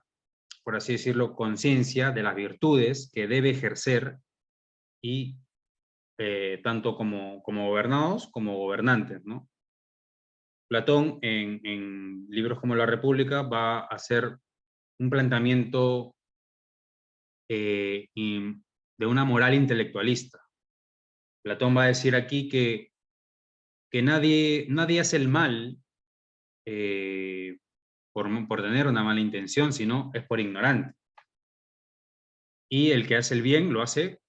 por así decirlo, conciencia de las virtudes que debe ejercer, y tanto como gobernados como gobernantes, ¿no? Platón, en libros como La República, va a hacer un planteamiento de una moral intelectualista. Platón va a decir aquí que nadie hace el mal por tener una mala intención, sino es por ignorante. Y el que hace el bien lo hace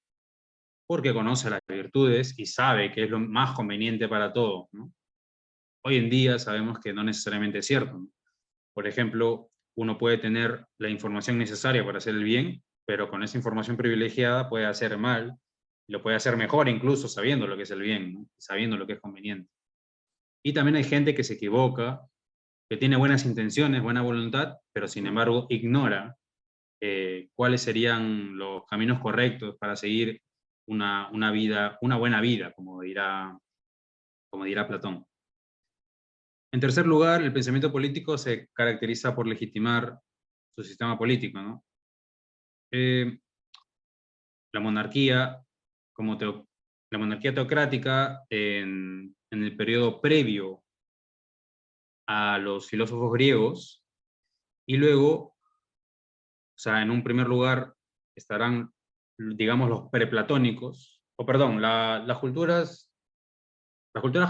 porque conoce las virtudes y sabe que es lo más conveniente para todos, ¿no? Hoy en día sabemos que no necesariamente es cierto, ¿no? Por ejemplo, uno puede tener la información necesaria para hacer el bien, pero con esa información privilegiada puede hacer mal, lo puede hacer mejor incluso sabiendo lo que es el bien, ¿no?, sabiendo lo que es conveniente. Y también hay gente que se equivoca, que tiene buenas intenciones, buena voluntad, pero sin embargo ignora cuáles serían los caminos correctos para seguir una vida, una buena vida, como dirá Platón. En tercer lugar, el pensamiento político se caracteriza por legitimar su sistema político, ¿no? La monarquía, la monarquía teocrática en el periodo previo a los filósofos griegos, y luego, o sea, en un primer lugar estarán, digamos, los preplatónicos, o perdón, las culturas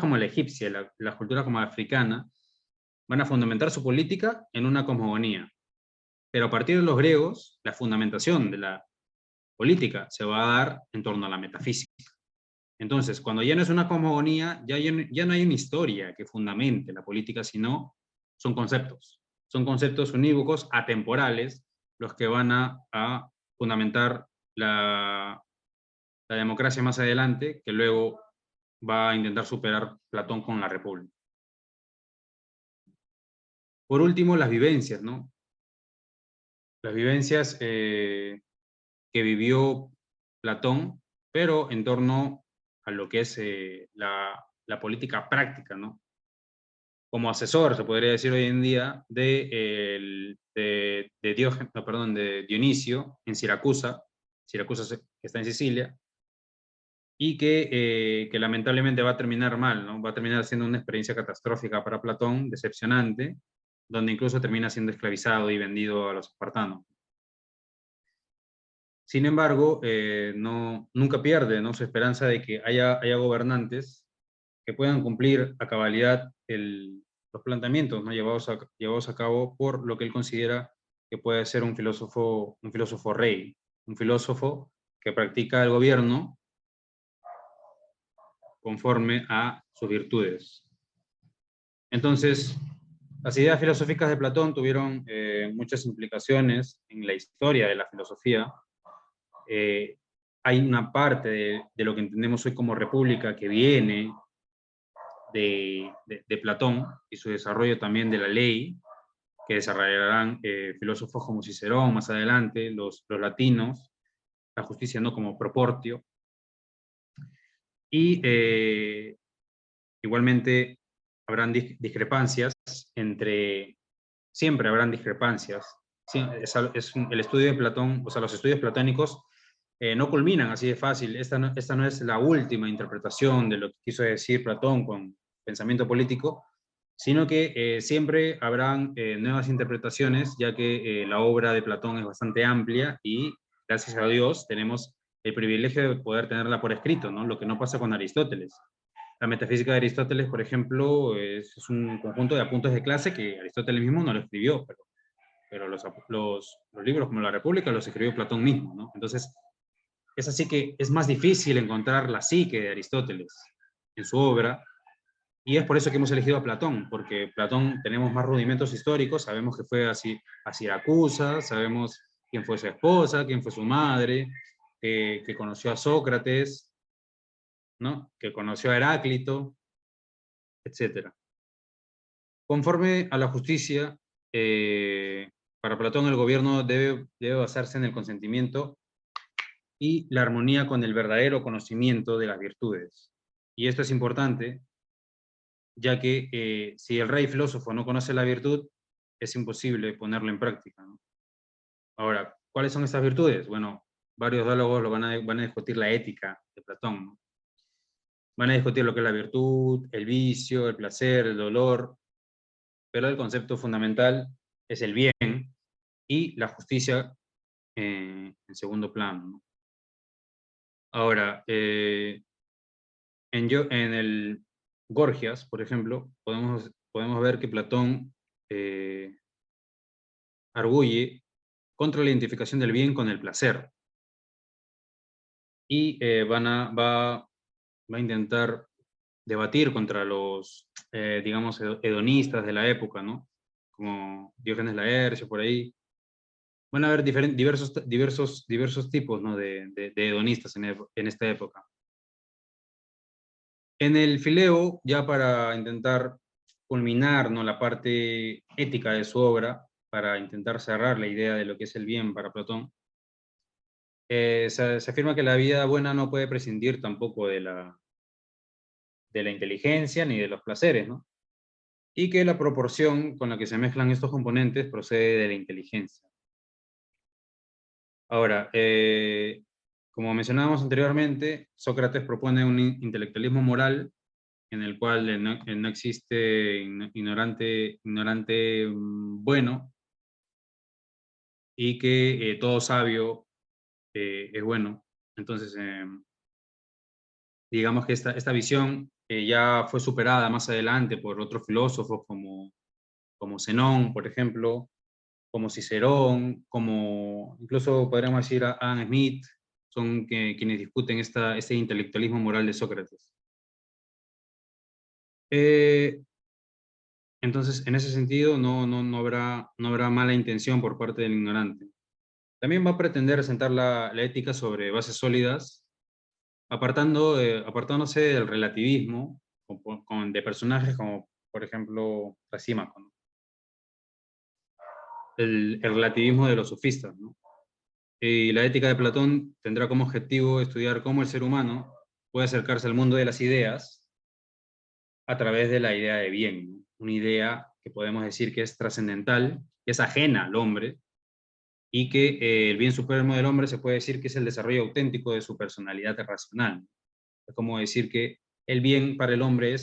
como la egipcia, las culturas como la africana, van a fundamentar su política en una cosmogonía. Pero a partir de los griegos, la fundamentación de la política se va a dar en torno a la metafísica. Entonces, cuando ya no es una cosmogonía, ya no hay una historia que fundamente la política, sino son conceptos. Son conceptos unívocos, atemporales, los que van a fundamentar la democracia más adelante, que luego va a intentar superar Platón con la República. Por último, las vivencias, ¿no? Las vivencias que vivió Platón, pero en torno a lo que es la política práctica, ¿no? Como asesor, se podría decir hoy en día, de Dionisio en Siracusa, Siracusa que está en Sicilia, y que lamentablemente va a terminar mal, ¿no? Va a terminar siendo una experiencia catastrófica para Platón, decepcionante, donde incluso termina siendo esclavizado y vendido a los espartanos. Sin embargo, nunca pierde, ¿no?, su esperanza de que haya gobernantes que puedan cumplir a cabalidad los planteamientos, ¿no?, llevados a cabo por lo que él considera que puede ser un filósofo rey, un filósofo que practica el gobierno conforme a sus virtudes. Entonces, las ideas filosóficas de Platón tuvieron muchas implicaciones en la historia de la filosofía. Hay una parte de lo que entendemos hoy como república que viene de Platón y su desarrollo también de la ley, que desarrollarán filósofos como Cicerón más adelante, los latinos, la justicia no como proportio, y igualmente habrán discrepancias siempre habrán discrepancias. Sí, el estudio de Platón, o sea, los estudios platónicos no culminan así de fácil. Esta no es la última interpretación de lo que quiso decir Platón con pensamiento político, sino que siempre habrán nuevas interpretaciones, ya que la obra de Platón es bastante amplia y, gracias a Dios, tenemos el privilegio de poder tenerla por escrito, ¿no? Lo que no pasa con Aristóteles. La metafísica de Aristóteles, por ejemplo, es un conjunto de apuntes de clase que Aristóteles mismo no lo escribió, pero los libros como La República los escribió Platón mismo, ¿no? Entonces, es así que es más difícil encontrar la psique de Aristóteles en su obra, y es por eso que hemos elegido a Platón, porque Platón tenemos más rudimentos históricos, sabemos que fue así a Siracusa, sabemos quién fue su esposa, quién fue su madre, que conoció a Sócrates, ¿no? Que conoció a Heráclito, etcétera. Conforme a la justicia, para Platón el gobierno debe basarse en el consentimiento y la armonía con el verdadero conocimiento de las virtudes. Y esto es importante, ya que si el rey filósofo no conoce la virtud, es imposible ponerlo en práctica, ¿no? Ahora, ¿cuáles son estas virtudes? Bueno, varios diálogos van a discutir la ética de Platón, ¿no? Van a discutir lo que es la virtud, el vicio, el placer, el dolor, pero el concepto fundamental es el bien y la justicia en segundo plano, ¿no? Ahora, en el Gorgias, por ejemplo, podemos ver que Platón eh, arguye contra la identificación del bien con el placer y va a intentar debatir contra los, digamos, hedonistas de la época, ¿no? Como Diógenes Laercio, por ahí. Van a haber diversos tipos, ¿no? de hedonistas en esta época. En el Fileo, ya para intentar culminar, ¿no? la parte ética de su obra, para intentar cerrar la idea de lo que es el bien para Platón, se afirma que la vida buena no puede prescindir tampoco de la inteligencia ni de los placeres, ¿no? Y que la proporción con la que se mezclan estos componentes procede de la inteligencia. Ahora, como mencionábamos anteriormente, Sócrates propone un intelectualismo moral en el cual no existe ignorante bueno, y que todo sabio es bueno. Entonces, digamos que esta visión ya fue superada más adelante por otros filósofos como Zenón, por ejemplo, como Cicerón, como incluso podríamos decir a Adam Smith, son quienes discuten este intelectualismo moral de Sócrates. Entonces, en ese sentido, no habrá mala intención por parte del ignorante. También va a pretender sentar la ética sobre bases sólidas, apartándose del relativismo de personajes como, por ejemplo, Trasímaco, ¿no? El relativismo de los sofistas, ¿no? Y la ética de Platón tendrá como objetivo estudiar cómo el ser humano puede acercarse al mundo de las ideas a través de la idea de bien, ¿no? Una idea que podemos decir que es trascendental, que es ajena al hombre, y que el bien supremo del hombre se puede decir que es el desarrollo auténtico de su personalidad racional. Es como decir que el bien para el hombre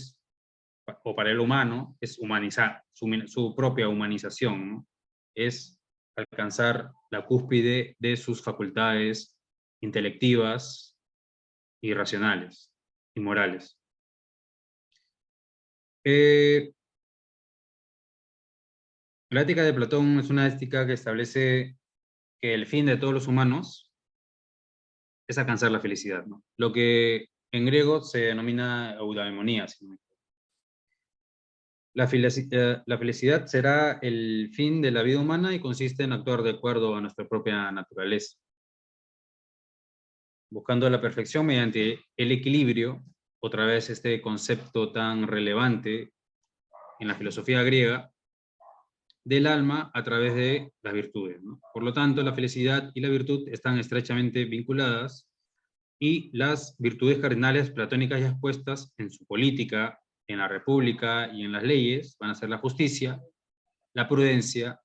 o para el humano, es humanizar, su propia humanización, ¿no? Es alcanzar la cúspide de sus facultades intelectivas y racionales y morales. La ética de Platón es una ética que establece que el fin de todos los humanos es alcanzar la felicidad, ¿no? Lo que en griego se denomina eudaimonía. Si no me equivoco. La felicidad será el fin de la vida humana y consiste en actuar de acuerdo a nuestra propia naturaleza, buscando la perfección mediante el equilibrio, otra vez este concepto tan relevante en la filosofía griega, del alma a través de las virtudes, ¿no? Por lo tanto, la felicidad y la virtud están estrechamente vinculadas, y las virtudes cardinales platónicas ya expuestas en su política, en la república y en las leyes van a ser la justicia, la prudencia,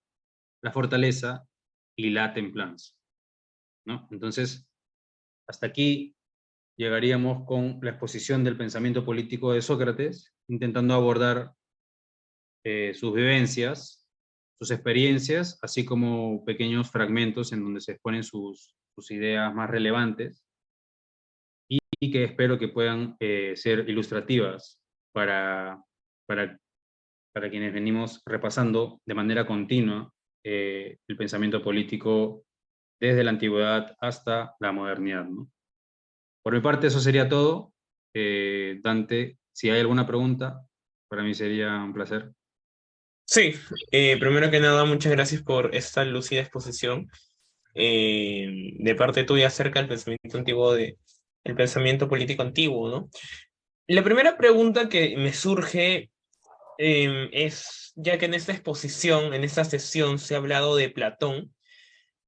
la fortaleza y la templanza, ¿no? Entonces, hasta aquí llegaríamos con la exposición del pensamiento político de Sócrates, intentando abordar sus vivencias, sus experiencias, así como pequeños fragmentos en donde se exponen sus ideas más relevantes, y que espero que puedan ser ilustrativas para, para, para quienes venimos repasando de manera continua el pensamiento político desde la antigüedad hasta la modernidad, ¿no? Por mi parte, eso sería todo. Dante, si hay alguna pregunta, para mí sería un placer. Sí, primero que nada, muchas gracias por esta lúcida exposición de parte tuya acerca del pensamiento antiguo el pensamiento político antiguo, ¿no? La primera pregunta que me surge es, ya que en esta exposición, en esta sesión, se ha hablado de Platón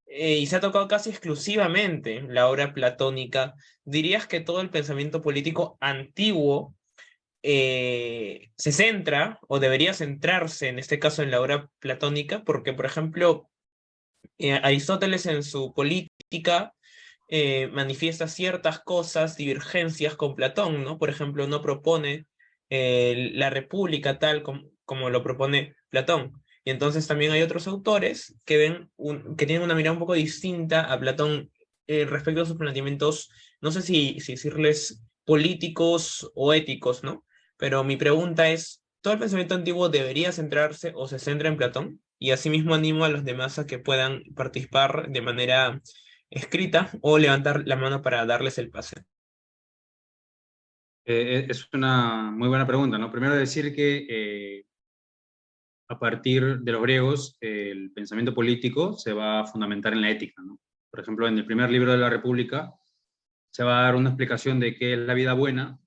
y se ha tocado casi exclusivamente la obra platónica, ¿dirías que todo el pensamiento político antiguo se centra o debería centrarse en este caso en la obra platónica? Porque, por ejemplo, Aristóteles en su política manifiesta ciertas cosas, divergencias con Platón, ¿no? Por ejemplo, no propone la república tal como lo propone Platón. Y entonces también hay otros autores que que tienen una mirada un poco distinta a Platón respecto a sus planteamientos, no sé si decirles políticos o éticos, ¿no? Pero mi pregunta es, ¿todo el pensamiento antiguo debería centrarse o se centra en Platón? Y asimismo animo a los demás a que puedan participar de manera escrita o levantar la mano para darles el pase. Es una muy buena pregunta, ¿no? Primero decir que a partir de los griegos, el pensamiento político se va a fundamentar en la ética, ¿no? Por ejemplo, en el primer libro de la República se va a dar una explicación de qué es la vida buena,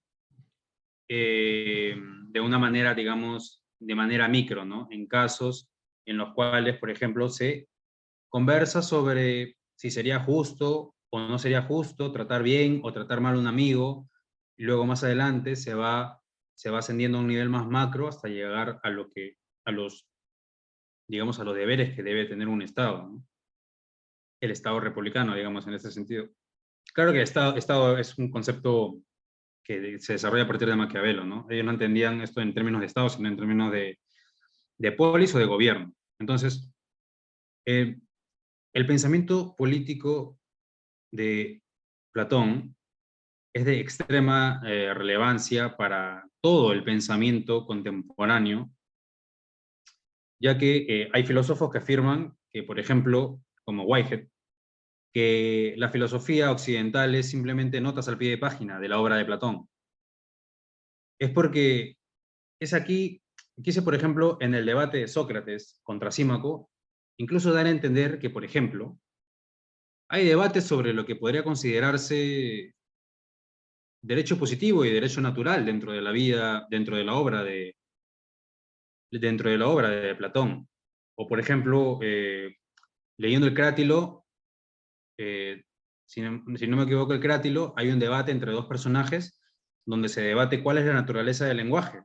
de una manera, digamos, de manera micro, ¿no? En casos en los cuales, por ejemplo, se conversa sobre si sería justo o no sería justo tratar bien o tratar mal a un amigo, y luego más adelante se va ascendiendo a un nivel más macro hasta llegar a lo que, a los, digamos, a los deberes que debe tener un Estado, ¿no? El Estado republicano, digamos, en este sentido. Claro que Estado es un concepto que se desarrolla a partir de Maquiavelo, ¿no? Ellos no entendían esto en términos de Estado, sino en términos de polis o de gobierno. Entonces, eh, el pensamiento político de Platón es de extrema relevancia para todo el pensamiento contemporáneo, ya que hay filósofos que afirman que, por ejemplo, como Whitehead, que la filosofía occidental es simplemente notas al pie de página de la obra de Platón. Es porque es aquí, quise, por ejemplo, en el debate de Sócrates contra Símaco, incluso dar a entender que, por ejemplo, hay debates sobre lo que podría considerarse derecho positivo y derecho natural dentro de la vida, dentro de la obra de Platón. O, por ejemplo, leyendo el Crátilo, eh, si no me equivoco, el Crátilo, hay un debate entre dos personajes donde se debate cuál es la naturaleza del lenguaje.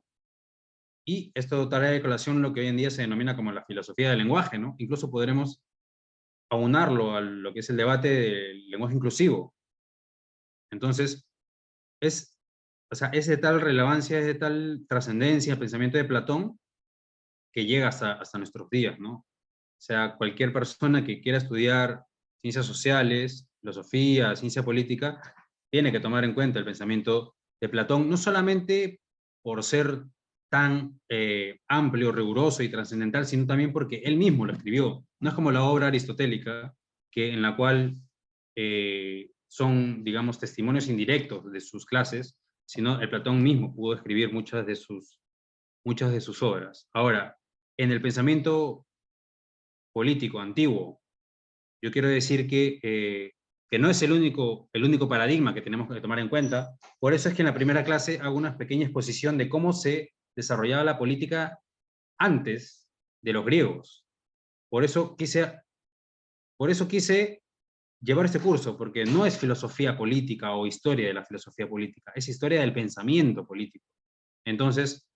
Y esto trae de colación lo que hoy en día se denomina como la filosofía del lenguaje, ¿no? Incluso podremos aunarlo a lo que es el debate del lenguaje inclusivo. Entonces, es, o sea, es de tal relevancia, es de tal trascendencia el pensamiento de Platón que llega hasta nuestros días, ¿no? O sea, cualquier persona que quiera estudiar ciencias sociales, filosofía, ciencia política, tiene que tomar en cuenta el pensamiento de Platón, no solamente por ser tan amplio, riguroso y trascendental, sino también porque él mismo lo escribió. No es como la obra aristotélica, en la cual son, digamos, testimonios indirectos de sus clases, sino el Platón mismo pudo escribir muchas de sus obras. Ahora, en el pensamiento político antiguo, yo quiero decir que no es el único paradigma que tenemos que tomar en cuenta. Por eso es que en la primera clase hago una pequeña exposición de cómo se desarrollaba la política antes de los griegos. Por eso quise llevar este curso, porque no es filosofía política o historia de la filosofía política, es historia del pensamiento político. Entonces,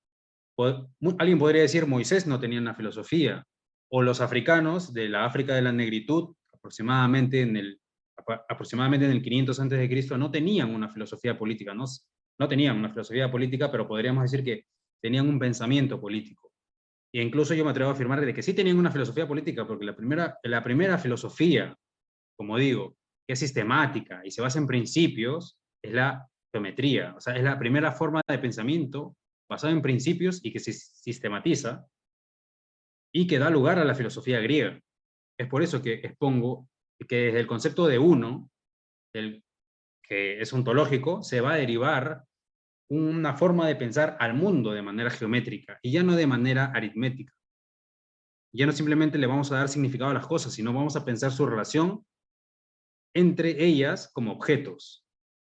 alguien podría decir, Moisés no tenía una filosofía, o los africanos de la África de la negritud, aproximadamente en el 500 antes de Cristo, no tenían una filosofía política, no tenían una filosofía política, pero podríamos decir que tenían un pensamiento político. E incluso yo me atrevo a afirmar de que sí tenían una filosofía política, porque la primera filosofía, como digo, que es sistemática y se basa en principios, es la geometría. O sea, es la primera forma de pensamiento basada en principios y que se sistematiza y que da lugar a la filosofía griega. Es por eso que expongo que desde el concepto de uno, el que es ontológico, se va a derivar una forma de pensar al mundo de manera geométrica y ya no de manera aritmética. Ya no simplemente le vamos a dar significado a las cosas, sino vamos a pensar su relación entre ellas como objetos.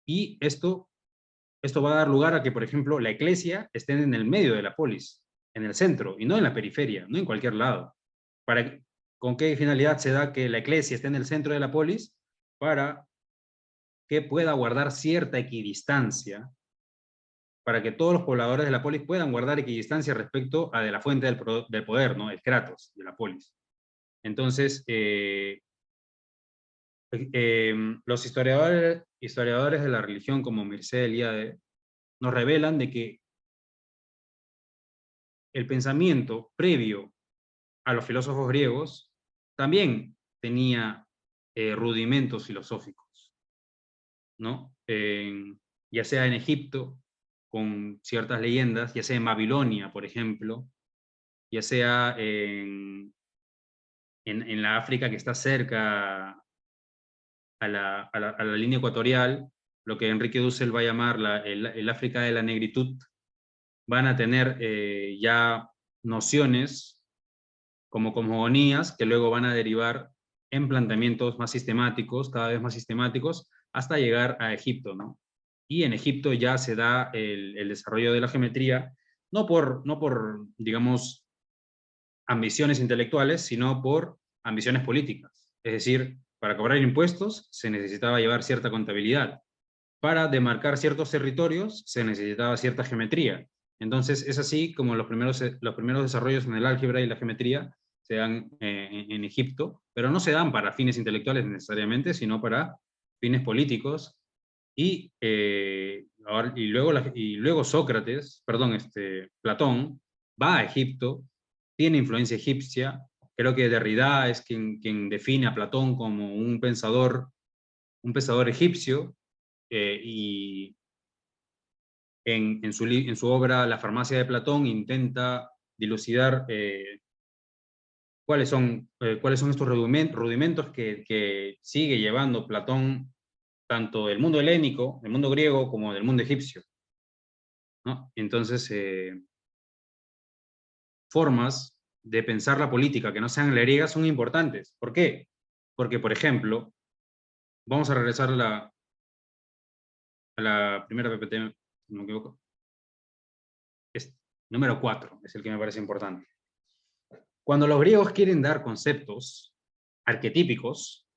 Y esto va a dar lugar a que, por ejemplo, la iglesia esté en el medio de la polis, en el centro, y no en la periferia, no en cualquier lado. ¿Con qué finalidad se da que la iglesia esté en el centro de la polis? Para que pueda guardar cierta equidistancia, para que todos los pobladores de la polis puedan guardar equidistancia respecto a de la fuente del poder, ¿no? El kratos de la polis. Entonces, los historiadores de la religión como Mircea Eliade nos revelan de que el pensamiento previo a los filósofos griegos también tenía rudimentos filosóficos, ¿no? Ya sea en Egipto, con ciertas leyendas, ya sea en Babilonia, por ejemplo, ya sea en la África que está cerca a la línea ecuatorial, lo que Enrique Dussel va a llamar el África de la negritud, van a tener ya nociones como cosmogonías que luego van a derivar en planteamientos más sistemáticos, cada vez más sistemáticos, hasta llegar a Egipto, ¿no? Y en Egipto ya se da el desarrollo de la geometría, no por, digamos, ambiciones intelectuales, sino por ambiciones políticas. Es decir, para cobrar impuestos se necesitaba llevar cierta contabilidad. Para demarcar ciertos territorios se necesitaba cierta geometría. Entonces, es así como los primeros desarrollos en el álgebra y la geometría se dan en Egipto, pero no se dan para fines intelectuales necesariamente, sino para fines políticos. Y luego Sócrates, perdón, Platón, va a Egipto, tiene influencia egipcia. Creo que Derrida es quien define a Platón como un pensador egipcio, y en su obra La farmacia de Platón intenta dilucidar cuáles son estos rudimentos que sigue llevando Platón tanto del mundo helénico, del mundo griego, como del mundo egipcio, ¿no? Entonces, formas de pensar la política que no sean la griega son importantes. ¿Por qué? Porque, por ejemplo, vamos a regresar a la primera PPT, si no me equivoco. Número 4 es el que me parece importante. Cuando los griegos quieren dar conceptos arquetípicos,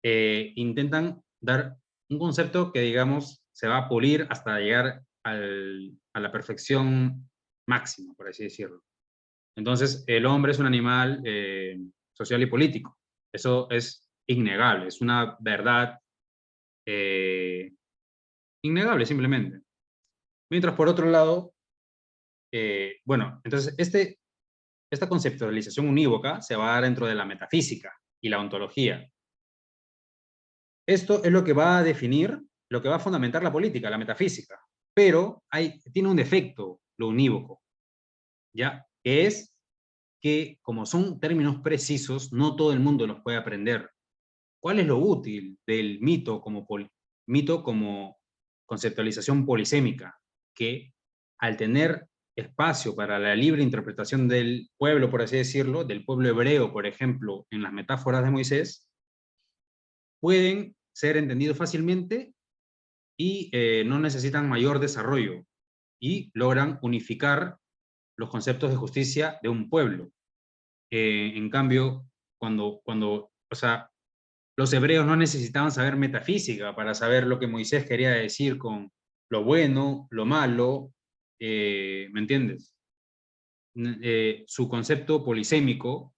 intentan dar un concepto que, digamos, se va a pulir hasta llegar a la perfección máxima, por así decirlo. Entonces, el hombre es un animal social y político. Eso es innegable, es una verdad innegable simplemente. Mientras, por otro lado, bueno, entonces esta conceptualización unívoca se va a dar dentro de la metafísica y la ontología. Esto es lo que va a definir, lo que va a fundamentar la política, la metafísica. Pero tiene un defecto lo unívoco, ¿ya? Que es que, como son términos precisos, no todo el mundo los puede aprender. ¿Cuál es lo útil del mito como conceptualización polisémica? Que al tener espacio para la libre interpretación del pueblo, por así decirlo, del pueblo hebreo, por ejemplo, en las metáforas de Moisés, pueden ser entendidos fácilmente y no necesitan mayor desarrollo y logran unificar los conceptos de justicia de un pueblo. En cambio, o sea, los hebreos no necesitaban saber metafísica para saber lo que Moisés quería decir con lo bueno, lo malo, ¿me entiendes? Su concepto polisémico,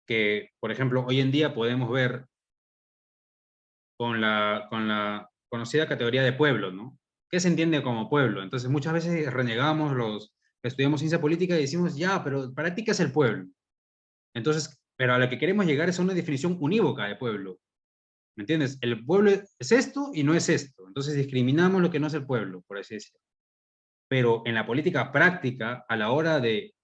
que, por ejemplo, hoy en día podemos ver con la conocida categoría de pueblo, ¿no? ¿Qué se entiende como pueblo? Entonces, muchas veces renegamos los que estudiamos ciencia política y decimos, ya, pero ¿para ti qué es el pueblo? Entonces, pero a lo que queremos llegar es a una definición unívoca de pueblo. ¿Me entiendes? El pueblo es esto y no es esto. Entonces discriminamos lo que no es el pueblo, por así decirlo. Pero en la política práctica, a la hora de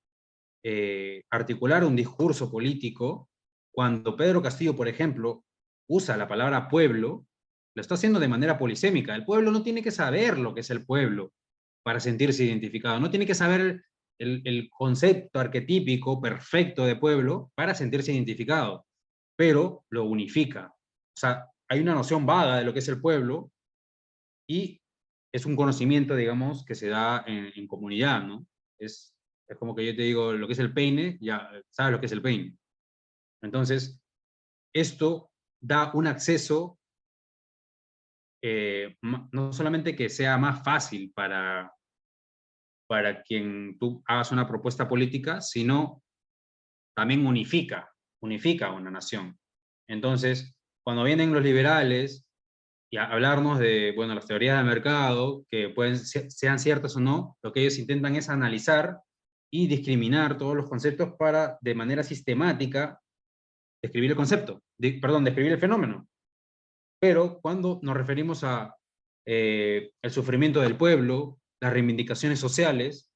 articular un discurso político, cuando Pedro Castillo, por ejemplo, usa la palabra pueblo, lo está haciendo de manera polisémica. El pueblo no tiene que saber lo que es el pueblo para sentirse identificado, no tiene que saber el concepto arquetípico perfecto de pueblo para sentirse identificado, pero lo unifica. O sea, hay una noción vaga de lo que es el pueblo y es un conocimiento, digamos, que se da en comunidad, ¿no? Es como que yo te digo lo que es el peine, ya sabes lo que es el peine. Entonces, esto da un acceso, no solamente que sea más fácil para quien tú hagas una propuesta política, sino también unifica una nación. Entonces, cuando vienen los liberales y a hablarnos de, bueno, las teorías del mercado, que pueden, sean ciertas o no, lo que ellos intentan es analizar y discriminar todos los conceptos para, de manera sistemática, describir el concepto, perdón, describir el fenómeno. Pero cuando nos referimos a el sufrimiento del pueblo, las reivindicaciones sociales,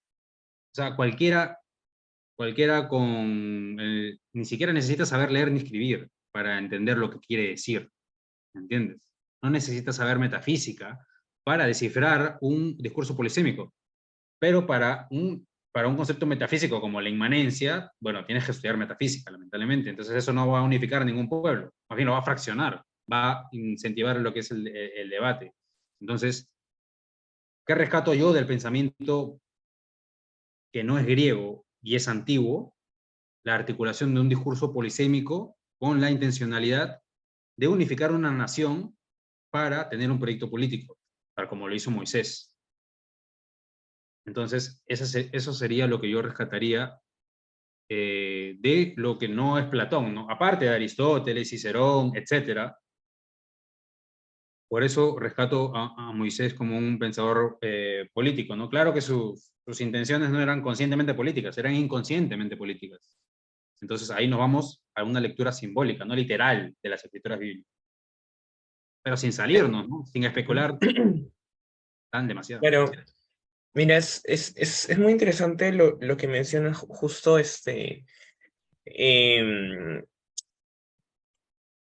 o sea, cualquiera ni siquiera necesita saber leer ni escribir para entender lo que quiere decir, ¿me entiendes? No necesita saber metafísica para descifrar un discurso polisémico, pero para un concepto metafísico como la inmanencia, bueno, tienes que estudiar metafísica, lamentablemente, entonces eso no va a unificar a ningún pueblo, más bien lo va a fraccionar, va a incentivar lo que es el debate. Entonces, ¿qué rescato yo del pensamiento que no es griego y es antiguo? La articulación de un discurso polisémico con la intencionalidad de unificar una nación para tener un proyecto político, tal como lo hizo Moisés. Entonces, eso sería lo que yo rescataría de lo que no es Platón, ¿no? Aparte de Aristóteles, Cicerón, etc. Por eso rescato a Moisés como un pensador político, ¿no? Claro que sus intenciones no eran conscientemente políticas, eran inconscientemente políticas. Entonces ahí nos vamos a una lectura simbólica, no literal, de las escrituras bíblicas. Pero sin salirnos, ¿no? Sin especular tan demasiado. Pero, mira, es muy interesante lo que mencionas justo em,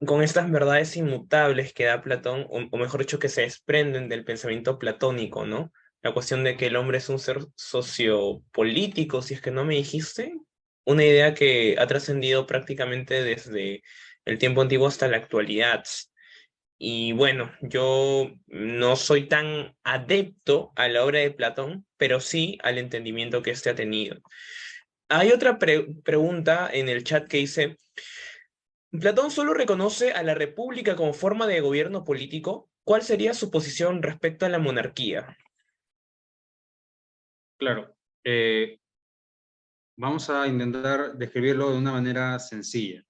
con estas verdades inmutables que da Platón, o mejor dicho, que se desprenden del pensamiento platónico, ¿no? La cuestión de que el hombre es un ser sociopolítico, si es que no me dijiste, una idea que ha trascendido prácticamente desde el tiempo antiguo hasta la actualidad. Y bueno, yo no soy tan adepto a la obra de Platón, pero sí al entendimiento que éste ha tenido. Hay otra pregunta en el chat que dice, Platón solo reconoce a la república como forma de gobierno político. ¿Cuál sería su posición respecto a la monarquía? Claro. Vamos a intentar describirlo de una manera sencilla.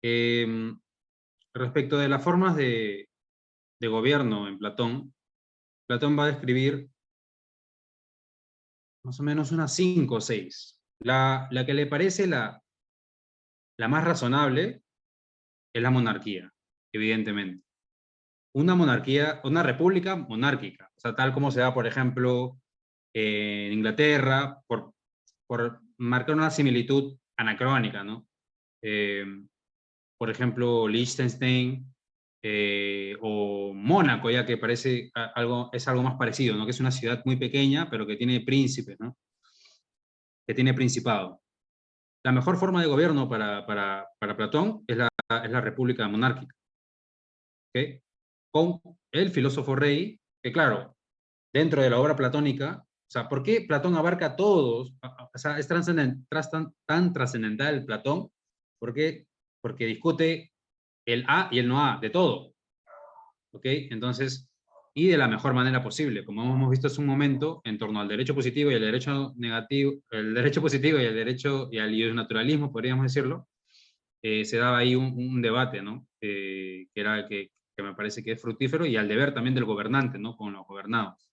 Eh, Respecto de las formas de gobierno en Platón, Platón va a describir más o menos unas 5 o 6. La que le parece la más razonable es la monarquía, evidentemente. Una monarquía, una república monárquica, o sea, tal como se da, por ejemplo, en Inglaterra, por marcar una similitud anacrónica, ¿no? Eh, por ejemplo, Liechtenstein o Mónaco, ya que parece es algo más parecido, ¿no? Que es una ciudad muy pequeña, pero que tiene príncipes, ¿no? Que tiene principado. La mejor forma de gobierno para Platón es la república monárquica, ¿okay? Con el filósofo rey, que claro, dentro de la obra platónica O sea, ¿por qué Platón abarca a todos? O sea, es tan trascendental Platón. ¿Por qué? Porque discute el A y el no A, de todo. ¿Ok? Entonces, y de la mejor manera posible, como hemos visto hace un momento, en torno al derecho positivo y el derecho negativo, el derecho positivo y el derecho y al naturalismo, podríamos decirlo, se daba ahí un debate, ¿no? Que me parece que es fructífero, y al deber también del gobernante, ¿no? Con los gobernados.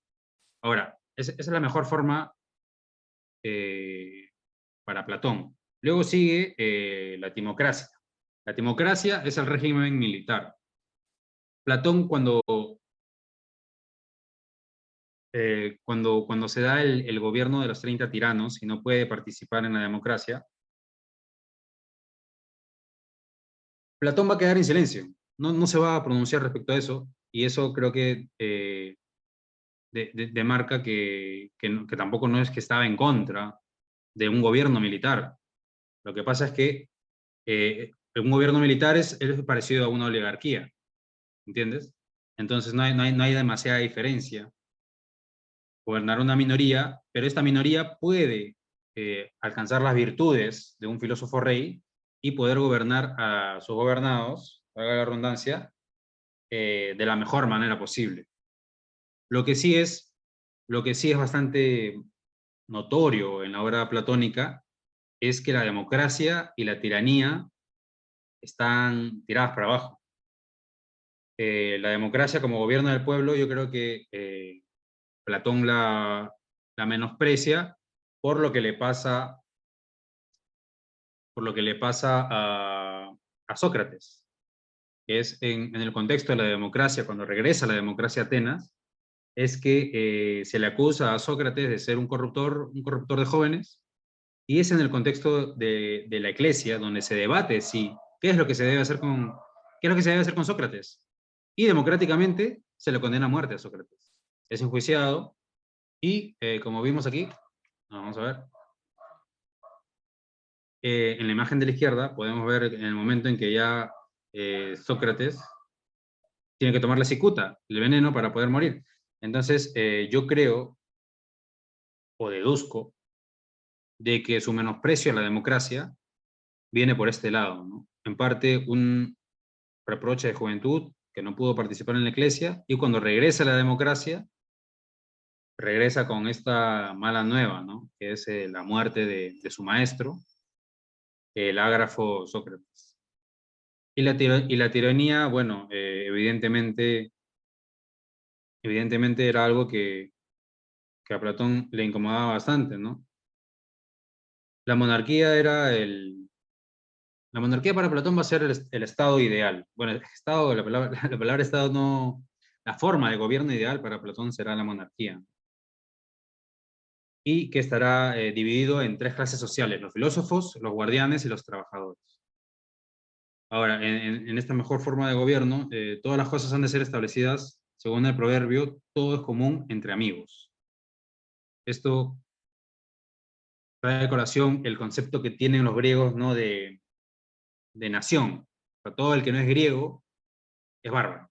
Ahora, esa es la mejor forma para Platón. Luego sigue la timocracia. La timocracia es el régimen militar. Platón, cuando se da el gobierno de los 30 tiranos y no puede participar en la democracia, Platón va a quedar en silencio. No se va a pronunciar respecto a eso, y eso creo que demarca que tampoco no es que estaba en contra de un gobierno militar. Lo que pasa es que un gobierno militar es parecido a una oligarquía, ¿entiendes? Entonces no hay demasiada diferencia. Gobernar una minoría, pero esta minoría puede alcanzar las virtudes de un filósofo rey y poder gobernar a sus gobernados, valga la redundancia, de la mejor manera posible. Lo que sí es, lo que sí es bastante notorio en la obra platónica es que la democracia y la tiranía están tiradas para abajo. La democracia como gobierno del pueblo, yo creo que Platón la menosprecia por lo que le pasa, por lo que le pasa a Sócrates, que es en el contexto de la democracia, cuando regresa la democracia a Atenas, es que se le acusa a Sócrates de ser un corruptor de jóvenes, y es en el contexto de la iglesia donde se debate si qué es lo que se debe hacer qué es lo que se debe hacer con Sócrates. Y democráticamente se le condena a muerte a Sócrates. Es enjuiciado y, como vimos aquí, vamos a ver, en la imagen de la izquierda podemos ver en el momento en que ya Sócrates tiene que tomar la cicuta, el veneno, para poder morir. Entonces, yo creo o deduzco de que su menosprecio a la democracia viene por este lado, ¿no? En parte, un reproche de juventud que no pudo participar en la iglesia, y cuando regresa a la democracia, regresa con esta mala nueva, ¿no? Que es la muerte de su maestro, el ágrafo Sócrates. Y la tiranía, bueno, evidentemente era algo que a Platón le incomodaba bastante, ¿no? La monarquía era la monarquía para Platón va a ser el estado ideal. Bueno, el estado, la palabra estado no, la forma de gobierno ideal para Platón será la monarquía. Y que estará dividido en tres clases sociales: los filósofos, los guardianes y los trabajadores. Ahora, en esta mejor forma de gobierno, todas las cosas han de ser establecidas según el proverbio: todo es común entre amigos. Esto trae a colación el concepto que tienen los griegos, ¿no? De nación. O sea, todo el que no es griego es bárbaro.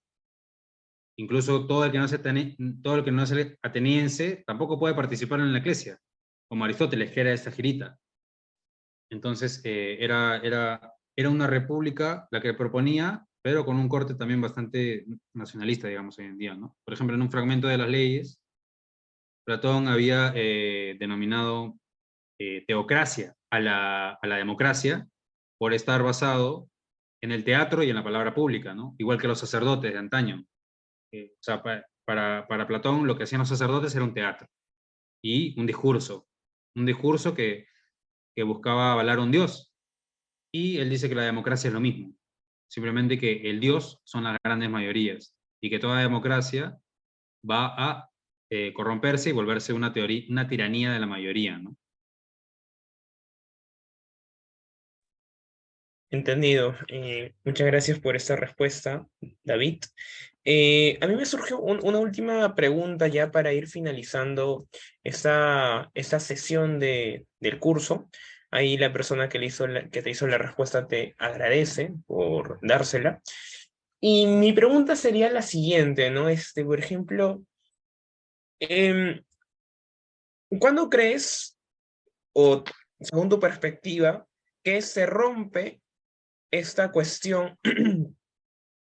Incluso todo el que no es ateniense tampoco puede participar en la iglesia, como Aristóteles, que era esta girita. Entonces, era una república la que proponía, pero con un corte también bastante nacionalista, digamos, hoy en día, ¿no? Por ejemplo, en un fragmento de las leyes, Platón había denominado teocracia a la democracia por estar basado en el teatro y en la palabra pública, ¿no? Igual que los sacerdotes de antaño. O sea, para Platón lo que hacían los sacerdotes era un teatro y un discurso que buscaba avalar a un dios. Y él dice que la democracia es lo mismo, simplemente que el dios son las grandes mayorías, y que toda democracia va a corromperse y volverse una tiranía de la mayoría, ¿no? Entendido. Muchas gracias por esta respuesta, David. A mí me surgió una última pregunta ya para ir finalizando esta sesión del curso. Ahí la persona que te hizo la respuesta te agradece por dársela. Y mi pregunta sería la siguiente, ¿no? Por ejemplo, em, ¿Cuándo crees, o según tu perspectiva, que se rompe esta cuestión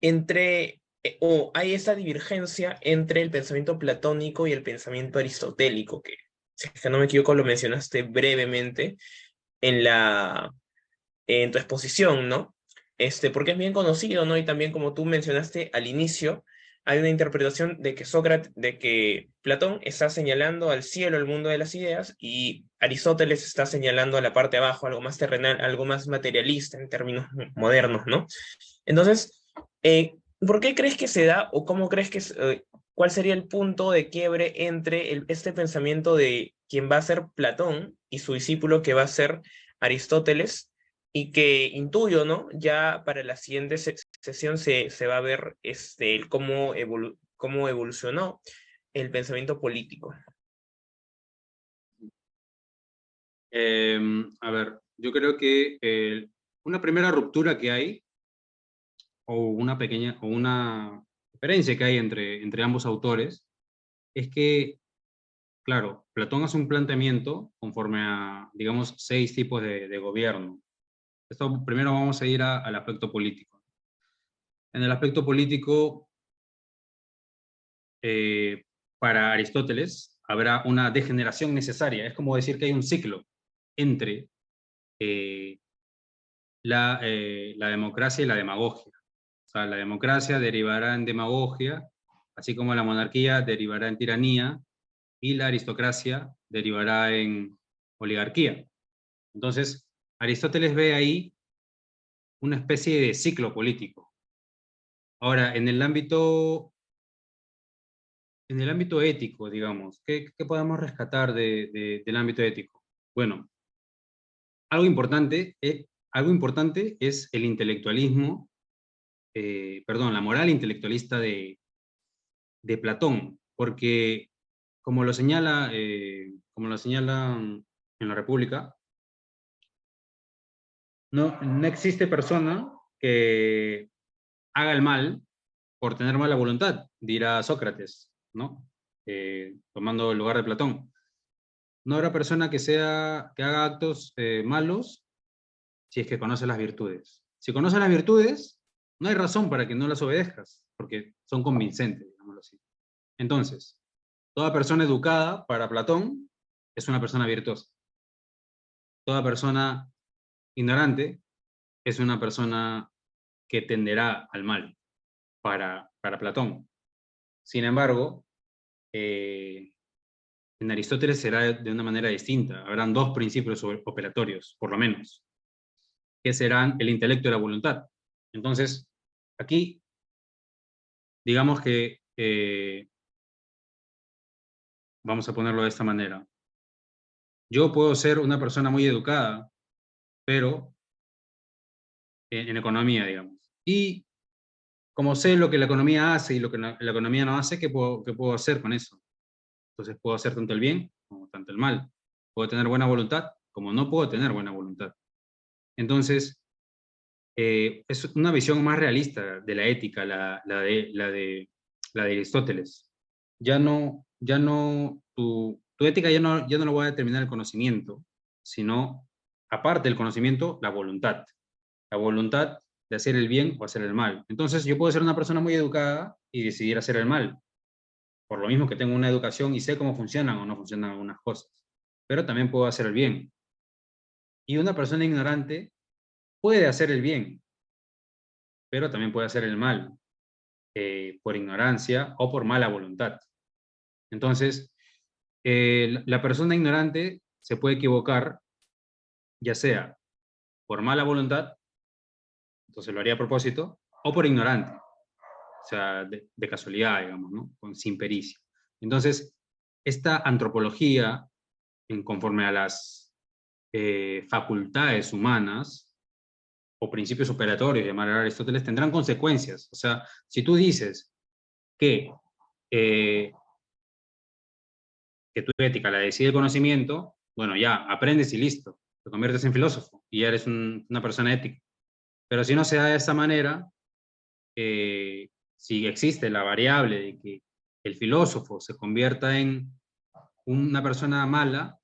entre, o hay esa divergencia entre el pensamiento platónico y el pensamiento aristotélico, que, si es que no me equivoco, lo mencionaste brevemente en en tu exposición, ¿no? Porque es bien conocido, ¿no? Y también como tú mencionaste al inicio, hay una interpretación de que de que Platón está señalando al cielo, el mundo de las ideas, y Aristóteles está señalando a la parte de abajo, algo más terrenal, algo más materialista en términos modernos, ¿no? Entonces, ¿por qué crees que se da o cómo crees que cuál sería el punto de quiebre entre este pensamiento de quien va a ser Platón y su discípulo que va a ser Aristóteles? Y que intuyo, ¿no? Ya para la siguiente sesión se va a ver el cómo evolucionó el pensamiento político. A ver, yo creo que una primera ruptura que hay, o una pequeña, o una diferencia que hay entre ambos autores, es que, claro, Platón hace un planteamiento conforme a, digamos, 6 tipos de gobierno. Esto primero vamos a ir al aspecto político. En el aspecto político, eh, para Aristóteles, habrá una degeneración necesaria. Es como decir que hay un ciclo entre eh, la democracia y la demagogia. O sea, la democracia derivará en demagogia, así como la monarquía derivará en tiranía y la aristocracia derivará en oligarquía. Entonces, Aristóteles ve ahí una especie de ciclo político. Ahora, en el ámbito ético, digamos, ¿qué podemos rescatar del ámbito ético? Bueno, algo importante es el intelectualismo, perdón, la moral intelectualista de Platón, porque como lo señala en la República, no existe persona que haga el mal por tener mala voluntad, dirá Sócrates, ¿no? Tomando el lugar de Platón. No habrá persona que haga actos malos si es que conoce las virtudes. Si conoce las virtudes, no hay razón para que no las obedezcas, porque son convincentes, digámoslo así. Entonces, toda persona educada para Platón es una persona virtuosa. Toda persona ignorante es una persona que tenderá al mal para Platón. Sin embargo, en Aristóteles será de una manera distinta. Habrán 2 principios operatorios, por lo menos, que serán el intelecto y la voluntad. Entonces, aquí, digamos que, vamos a ponerlo de esta manera. Yo puedo ser una persona muy educada, pero en economía, digamos. Y como sé lo que la economía hace y lo que la economía no hace, qué puedo hacer con eso? Entonces puedo hacer tanto el bien como tanto el mal. Puedo tener buena voluntad como no puedo tener buena voluntad. Entonces, es una visión más realista de la ética, la de Aristóteles. Tu ética ya no lo va a determinar el conocimiento, sino, aparte del conocimiento, la voluntad. La voluntad de hacer el bien o hacer el mal. Entonces, yo puedo ser una persona muy educada y decidir hacer el mal, por lo mismo que tengo una educación y sé cómo funcionan o no funcionan algunas cosas, pero también puedo hacer el bien. Y una persona ignorante puede hacer el bien, pero también puede hacer el mal, por ignorancia o por mala voluntad. Entonces, la persona ignorante se puede equivocar, ya sea por mala voluntad, entonces lo haría a propósito, o por ignorante, o sea, de casualidad, digamos, ¿no? Sin pericia. Entonces, esta antropología, conforme a las facultades humanas o principios operatorios, llamar a Aristóteles, tendrán consecuencias. O sea, si tú dices que, eh, que tu ética la decide el conocimiento, bueno, ya, aprendes y listo, te conviertes en filósofo y ya eres una persona ética. Pero si no se da de esa manera, si existe la variable de que el filósofo se convierta una persona mala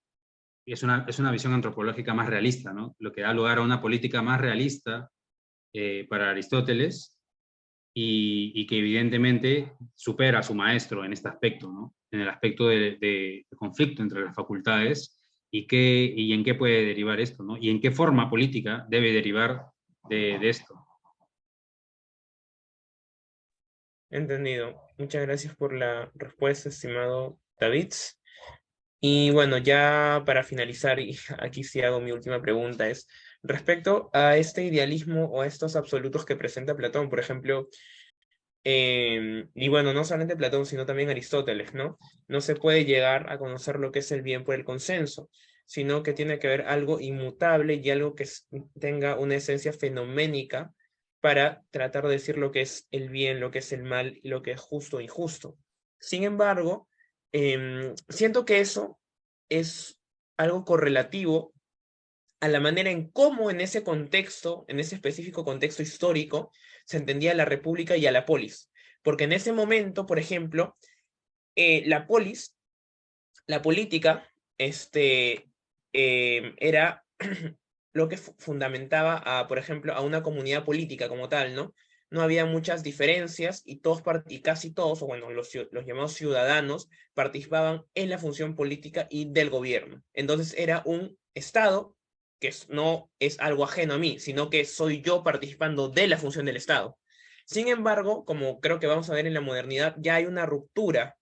es una visión antropológica más realista, ¿no? Lo que da lugar a una política más realista para Aristóteles y que evidentemente supera a su maestro en este aspecto, ¿no? En el aspecto de conflicto entre las facultades y en qué puede derivar esto, ¿no? Y en qué forma política debe derivar de esto. Entendido. Muchas gracias por la respuesta, estimado David. Y bueno, ya para finalizar, y aquí sí hago mi última pregunta, es respecto a este idealismo o a estos absolutos que presenta Platón, por ejemplo, y bueno, no solamente Platón, sino también Aristóteles, ¿no? No se puede llegar a conocer lo que es el bien por el consenso, sino que tiene que haber algo inmutable y algo que tenga una esencia fenoménica para tratar de decir lo que es el bien, lo que es el mal y lo que es justo e injusto. Sin embargo, siento que eso es algo correlativo a la manera en cómo en ese contexto, en ese específico contexto histórico, se entendía a la república y a la polis. Porque en ese momento, por ejemplo, la polis, la política, era lo que fundamentaba a, por ejemplo, a una comunidad política como tal, ¿no? No había muchas diferencias y todos y casi todos, o bueno, los llamados ciudadanos, participaban en la función política y del gobierno. Entonces era un Estado que no es algo ajeno a mí, sino que soy yo participando de la función del Estado. Sin embargo, como creo que vamos a ver en la modernidad, ya hay una ruptura.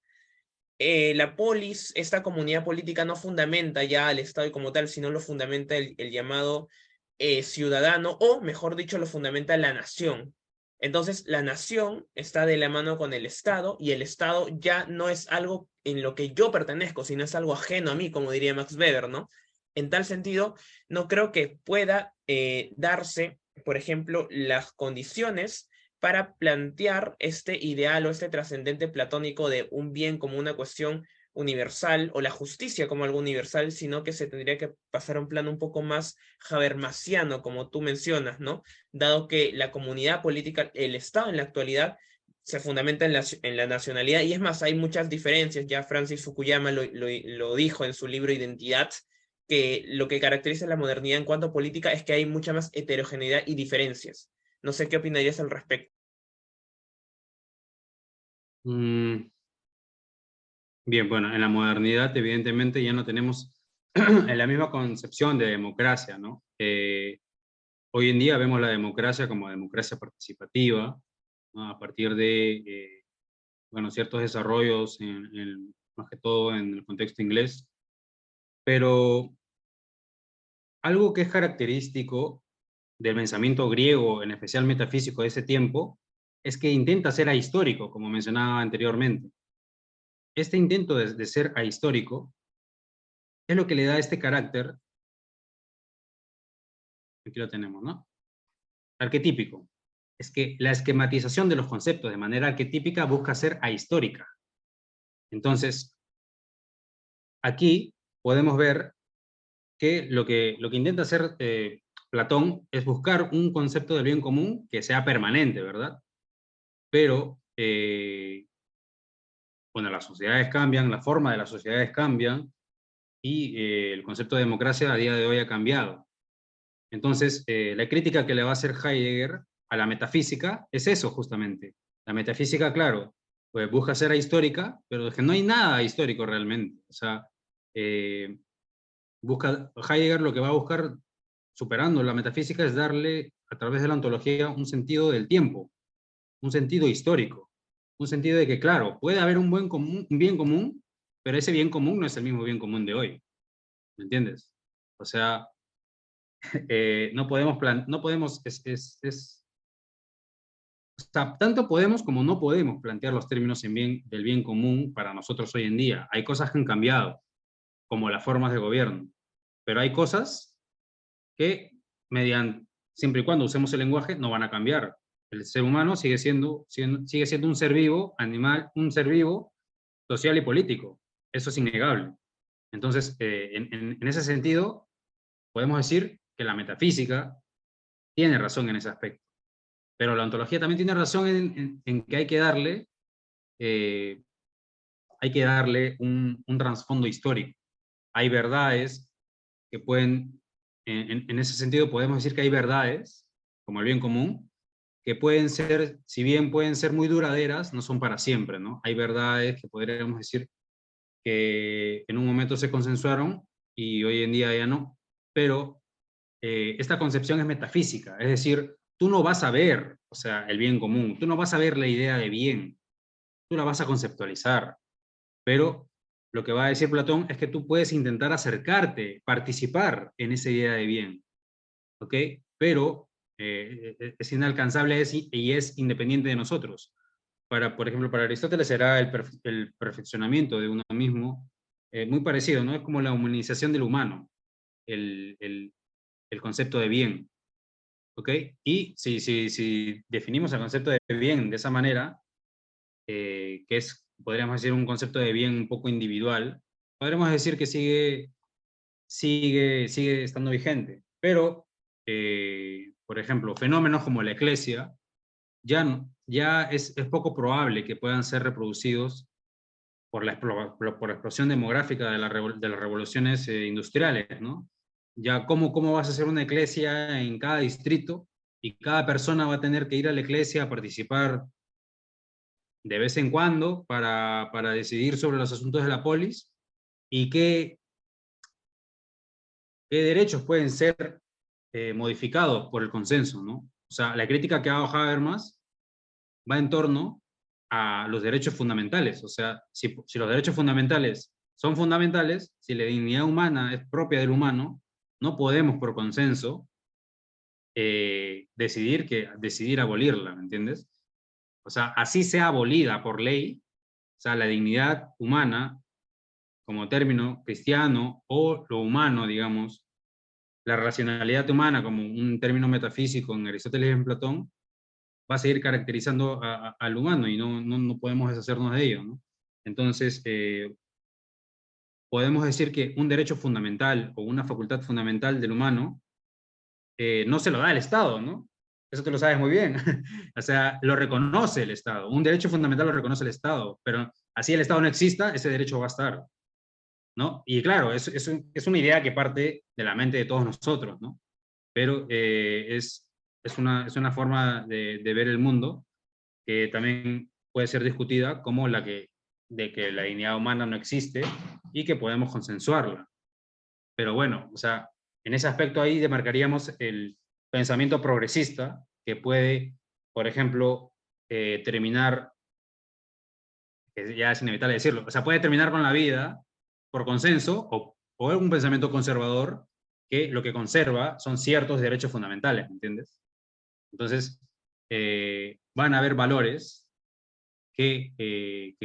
La polis, esta comunidad política no fundamenta ya al Estado como tal, sino lo fundamenta el llamado ciudadano, o mejor dicho, lo fundamenta la nación. Entonces, la nación está de la mano con el Estado y el Estado ya no es algo en lo que yo pertenezco, sino es algo ajeno a mí, como diría Max Weber, ¿no? En tal sentido, no creo que pueda darse, por ejemplo, las condiciones para plantear este ideal o este trascendente platónico de un bien como una cuestión universal o la justicia como algo universal, sino que se tendría que pasar a un plano un poco más habermasiano, como tú mencionas, ¿no? Dado que la comunidad política, el Estado en la actualidad, se fundamenta en la nacionalidad, y es más, hay muchas diferencias, ya Francis Fukuyama lo dijo en su libro Identidad, que lo que caracteriza la modernidad en cuanto a política es que hay mucha más heterogeneidad y diferencias. No sé qué opinarías al respecto. Mm, bien, bueno, en la modernidad evidentemente ya no tenemos la misma concepción de democracia, ¿no? Hoy en día vemos la democracia como democracia participativa, ¿no? A partir de, bueno, ciertos desarrollos, más que todo en el contexto inglés, pero algo que es característico del pensamiento griego, en especial metafísico de ese tiempo, es que intenta ser ahistórico, como mencionaba anteriormente. Este intento de ser ahistórico es lo que le da este carácter, aquí lo tenemos, ¿no? Arquetípico. Es que la esquematización de los conceptos de manera arquetípica busca ser ahistórica. Entonces, aquí podemos ver que lo que intenta hacer Platón es buscar un concepto del bien común que sea permanente, ¿verdad? Pero, bueno, las sociedades cambian, la forma de las sociedades cambian y el concepto de democracia a día de hoy ha cambiado. Entonces, la crítica que le va a hacer Heidegger a la metafísica es eso justamente. La metafísica, claro, pues busca ser ahistórica, pero es que no hay nada histórico realmente. O sea, eh, Heidegger lo que va a buscar, superando la metafísica, es darle, a través de la ontología, un sentido del tiempo, un sentido histórico, un sentido de que, claro, puede haber un bien común, pero ese bien común no es el mismo bien común de hoy, ¿me entiendes? O sea, no podemos, no podemos o sea, tanto podemos como no podemos plantear los términos del bien común para nosotros hoy en día. Hay cosas que han cambiado, como las formas de gobierno, pero hay cosas que, siempre y cuando usemos el lenguaje, no van a cambiar. El ser humano sigue siendo un ser vivo, animal, un ser vivo, social y político. Eso es innegable. Entonces, en ese sentido, podemos decir que la metafísica tiene razón en ese aspecto. Pero la ontología también tiene razón en que hay que darle, eh, hay que darle un trasfondo histórico. Hay verdades que pueden, en ese sentido podemos decir que hay verdades, como el bien común, que pueden ser, si bien pueden ser muy duraderas, no son para siempre, ¿no? Hay verdades que podríamos decir que en un momento se consensuaron y hoy en día ya no, pero esta concepción es metafísica, es decir, tú no vas a ver, o sea, el bien común, tú no vas a ver la idea de bien, tú la vas a conceptualizar, pero lo que va a decir Platón es que tú puedes intentar acercarte, participar en esa idea de bien, ¿ok? Pero es inalcanzable y es independiente de nosotros. Por ejemplo, para Aristóteles será el perfeccionamiento de uno mismo, muy parecido, ¿no? Es como la humanización del humano, el, el, el concepto de bien, ¿ok? Y si definimos el concepto de bien de esa manera, que es, podríamos decir, un concepto de bien un poco individual, podríamos decir que sigue estando vigente. Pero, por ejemplo, fenómenos como la eclesia ya es poco probable que puedan ser reproducidos por la explosión demográfica de las revoluciones industriales, ¿no? Ya, ¿cómo vas a hacer una iglesia en cada distrito y cada persona va a tener que ir a la iglesia a participar de vez en cuando para decidir sobre los asuntos de la polis y qué derechos pueden ser modificados por el consenso, ¿no? O sea, la crítica que hago Habermas va en torno a los derechos fundamentales. O sea, si los derechos fundamentales son fundamentales, si la dignidad humana es propia del humano, no podemos por consenso decidir abolirla, ¿me entiendes? O sea, así sea abolida por ley, o sea, la dignidad humana como término cristiano o lo humano, digamos, la racionalidad humana como un término metafísico en Aristóteles y en Platón, va a seguir caracterizando al humano y no podemos deshacernos de ello, ¿no? Entonces, podemos decir que un derecho fundamental o una facultad fundamental del humano no se lo da el Estado, ¿no? Eso tú lo sabes muy bien. O sea, lo reconoce el Estado. Un derecho fundamental lo reconoce el Estado, pero así el Estado no exista, ese derecho va a estar, ¿no? Y claro, es una idea que parte de la mente de todos nosotros, ¿no? Pero es una forma de ver el mundo que también puede ser discutida como de que la dignidad humana no existe y que podemos consensuarla. Pero bueno, o sea, en ese aspecto ahí demarcaríamos el pensamiento progresista que puede, por ejemplo, terminar, que ya es inevitable decirlo, o sea, puede terminar con la vida por consenso o un pensamiento conservador que lo que conserva son ciertos derechos fundamentales, ¿me entiendes? Entonces, van a haber valores que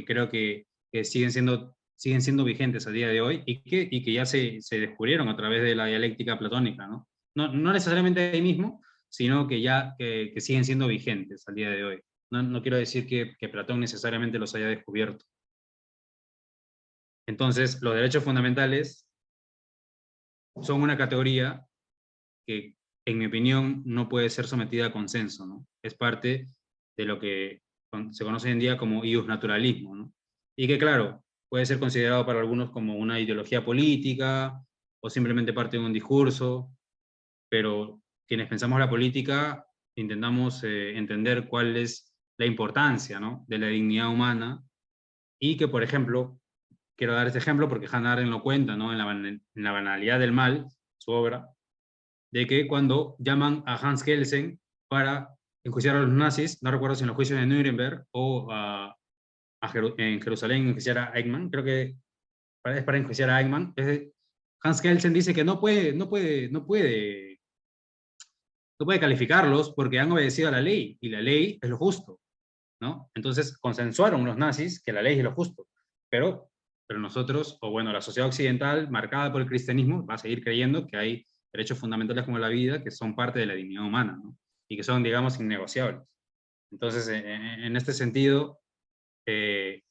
creo que siguen siendo vigentes a día de hoy y que ya se descubrieron a través de la dialéctica platónica, ¿no? No necesariamente ahí mismo, sino que ya que siguen siendo vigentes al día de hoy. No quiero decir que Platón necesariamente los haya descubierto. Entonces, los derechos fundamentales son una categoría que, en mi opinión, no puede ser sometida a consenso, ¿no? Es parte de lo que se conoce hoy en día como iusnaturalismo, ¿no? Y que, claro, puede ser considerado para algunos como una ideología política o simplemente parte de un discurso, pero quienes pensamos la política intentamos entender cuál es la importancia, ¿no?, de la dignidad humana y que, por ejemplo, quiero dar este ejemplo porque Hannah Arendt lo cuenta, ¿no?, en la banalidad del mal, su obra, de que cuando llaman a Hans Kelsen para enjuiciar a los nazis, no recuerdo si en los juicios de Nuremberg o en Jerusalén enjuiciar a Eichmann, creo que es para enjuiciar a Eichmann, Hans Kelsen dice que no puede calificarlos porque han obedecido a la ley y la ley es lo justo, ¿no? Entonces consensuaron los nazis que la ley es lo justo, pero nosotros, o bueno, la sociedad occidental marcada por el cristianismo va a seguir creyendo que hay derechos fundamentales como la vida que son parte de la dignidad humana, ¿no? Y que son, digamos, innegociables. Entonces, en este sentido, eh,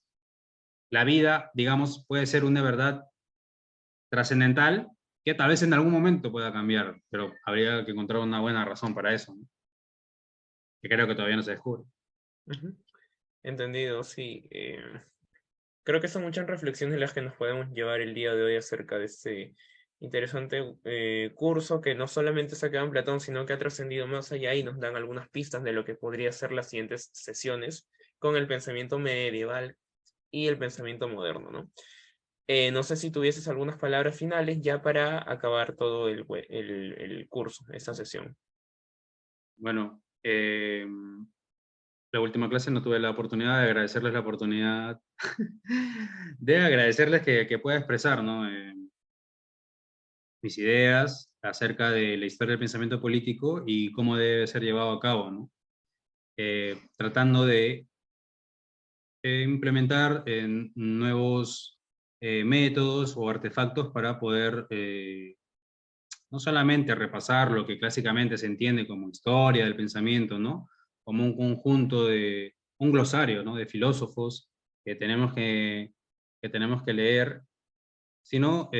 la vida, digamos, puede ser una verdad trascendental que tal vez en algún momento pueda cambiar, pero habría que encontrar una buena razón para eso, ¿no?, que creo que todavía no se descubre. Ujú. Entendido, sí. Creo que son muchas reflexiones las que nos podemos llevar el día de hoy acerca de este interesante curso que no solamente se ha quedado en Platón, sino que ha trascendido más allá y nos dan algunas pistas de lo que podría ser las siguientes sesiones con el pensamiento medieval y el pensamiento moderno, ¿no? No sé si tuvieses algunas palabras finales ya para acabar todo el curso, esta sesión. Bueno, la última clase no tuve la oportunidad de agradecerles la oportunidad, de agradecerles que pueda expresar, ¿no? Mis ideas acerca de la historia del pensamiento político y cómo debe ser llevado a cabo, ¿no? Tratando de implementar nuevos métodos o artefactos para poder no solamente repasar lo que clásicamente se entiende como historia del pensamiento, ¿no? Como un conjunto de, un glosario, ¿no? De filósofos que tenemos que leer, sino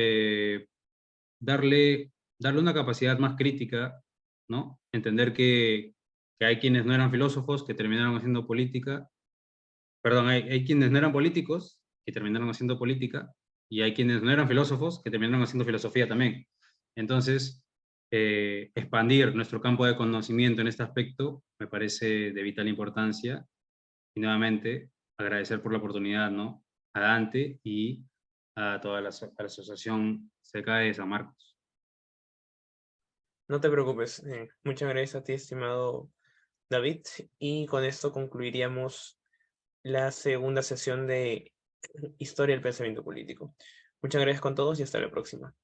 darle una capacidad más crítica, ¿no? Entender que hay quienes no eran filósofos que terminaron haciendo política, perdón, hay quienes no eran políticos que terminaron haciendo política, y hay quienes no eran filósofos que terminaron haciendo filosofía también. Entonces, expandir nuestro campo de conocimiento en este aspecto me parece de vital importancia, y nuevamente agradecer por la oportunidad, ¿no? A Dante y a toda a la Asociación CECA de San Marcos. No te preocupes. Muchas gracias a ti, estimado David. Y con esto concluiríamos la segunda sesión de Historia del Pensamiento Político. Muchas gracias con todos y hasta la próxima.